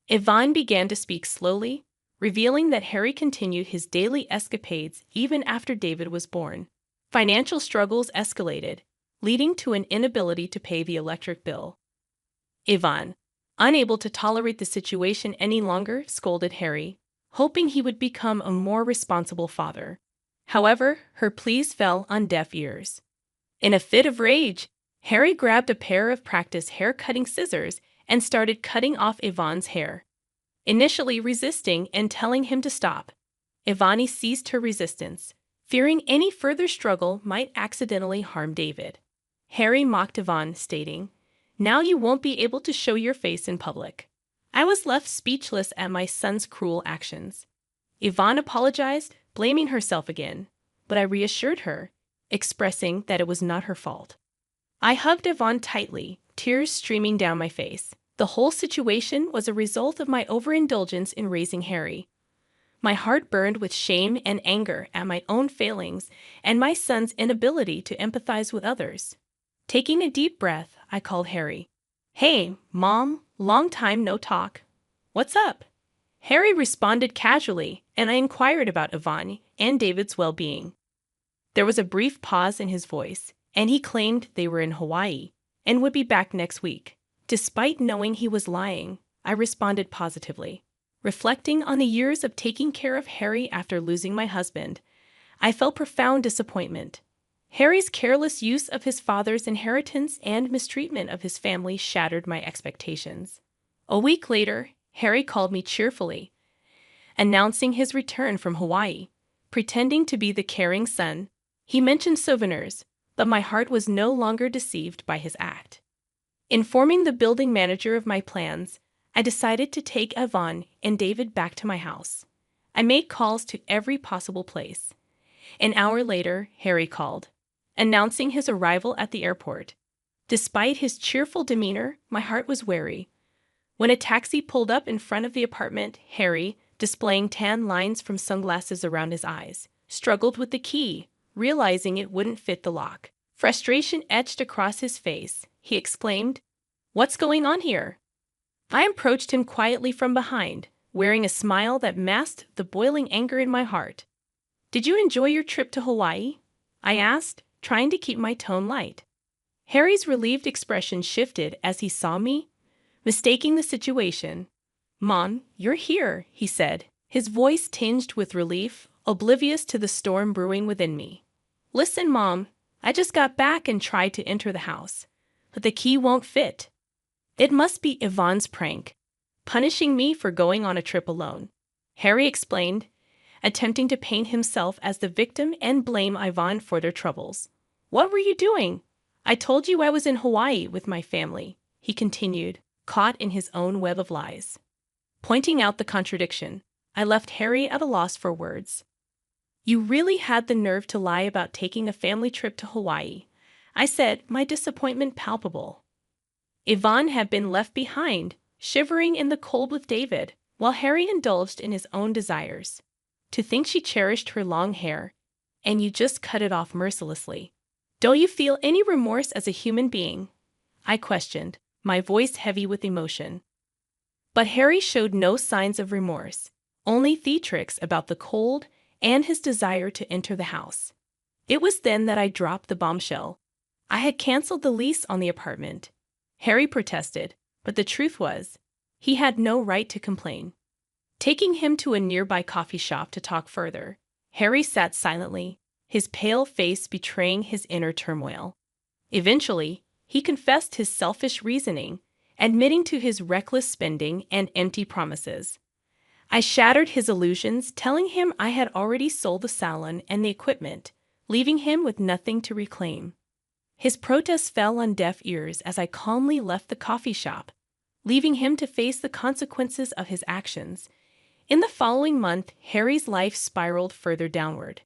Yvonne began to speak slowly, revealing that Harry continued his daily escapades even after David was born. Financial struggles escalated, leading to an inability to pay the electric bill. Yvonne, unable to tolerate the situation any longer, scolded Harry, hoping he would become a more responsible father. However, her pleas fell on deaf ears. In a fit of rage, Harry grabbed a pair of practice hair-cutting scissors and started cutting off Yvonne's hair. Initially resisting and telling him to stop, Yvonne ceased her resistance, fearing any further struggle might accidentally harm David. Harry mocked Yvonne, stating, "Now you won't be able to show your face in public." I was left speechless at my son's cruel actions. Yvonne apologized, blaming herself again, but I reassured her, expressing that it was not her fault. I hugged Yvonne tightly, tears streaming down my face. The whole situation was a result of my overindulgence in raising Harry. My heart burned with shame and anger at my own failings and my son's inability to empathize with others. Taking a deep breath, I called Harry. "Hey, Mom, long time no talk. What's up?" Harry responded casually, and I inquired about Yvonne and David's well-being. There was a brief pause in his voice, and he claimed they were in Hawaii and would be back next week. Despite knowing he was lying, I responded positively. Reflecting on the years of taking care of Harry after losing my husband, I felt profound disappointment. Harry's careless use of his father's inheritance and mistreatment of his family shattered my expectations. A week later, Harry called me cheerfully, announcing his return from Hawaii. Pretending to be the caring son, he mentioned souvenirs, but my heart was no longer deceived by his act. Informing the building manager of my plans, I decided to take Yvonne and David back to my house. I made calls to every possible place. An hour later, Harry called, announcing his arrival at the airport. Despite his cheerful demeanor, my heart was wary. When a taxi pulled up in front of the apartment, Harry, displaying tan lines from sunglasses around his eyes, struggled with the key, realizing it wouldn't fit the lock. Frustration etched across his face. He exclaimed, "What's going on here?" I approached him quietly from behind, wearing a smile that masked the boiling anger in my heart. "Did you enjoy your trip to Hawaii?" I asked, trying to keep my tone light. Harry's relieved expression shifted as he saw me, mistaking the situation. "Mom, you're here," he said, his voice tinged with relief, oblivious to the storm brewing within me. "Listen, Mom, I just got back and tried to enter the house, but the key won't fit. It must be Yvonne's prank, punishing me for going on a trip alone, Harry explained, attempting to paint himself as the victim and blame Yvonne for their troubles. What were you doing? I told you I was in Hawaii with my family, he continued, caught in his own web of lies. Pointing out the contradiction, I left Harry at a loss for words. You really had the nerve to lie about taking a family trip to Hawaii, I said, my disappointment palpable. Yvonne had been left behind, shivering in the cold with David, while Harry indulged in his own desires. To think she cherished her long hair, and you just cut it off mercilessly. Don't you feel any remorse as a human being? I questioned, my voice heavy with emotion. But Harry showed no signs of remorse, only theatrics about the cold and his desire to enter the house. It was then that I dropped the bombshell. I had canceled the lease on the apartment. Harry protested, but the truth was, he had no right to complain. Taking him to a nearby coffee shop to talk further, Harry sat silently, his pale face betraying his inner turmoil. Eventually, he confessed his selfish reasoning, admitting to his reckless spending and empty promises. I shattered his illusions, telling him I had already sold the salon and the equipment, leaving him with nothing to reclaim. His protests fell on deaf ears as I calmly left the coffee shop, leaving him to face the consequences of his actions. In the following month, Harry's life spiraled further downward.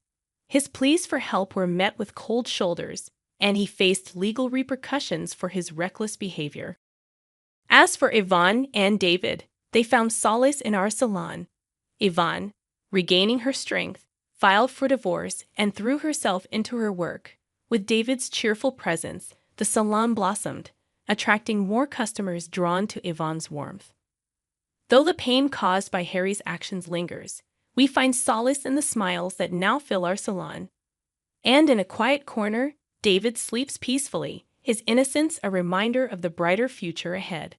His pleas for help were met with cold shoulders, and he faced legal repercussions for his reckless behavior. As for Yvonne and David, they found solace in our salon. Yvonne, regaining her strength, filed for divorce and threw herself into her work. With David's cheerful presence, the salon blossomed, attracting more customers drawn to Yvonne's warmth. Though the pain caused by Harry's actions lingers, we find solace in the smiles that now fill our salon. And in a quiet corner, David sleeps peacefully, his innocence a reminder of the brighter future ahead.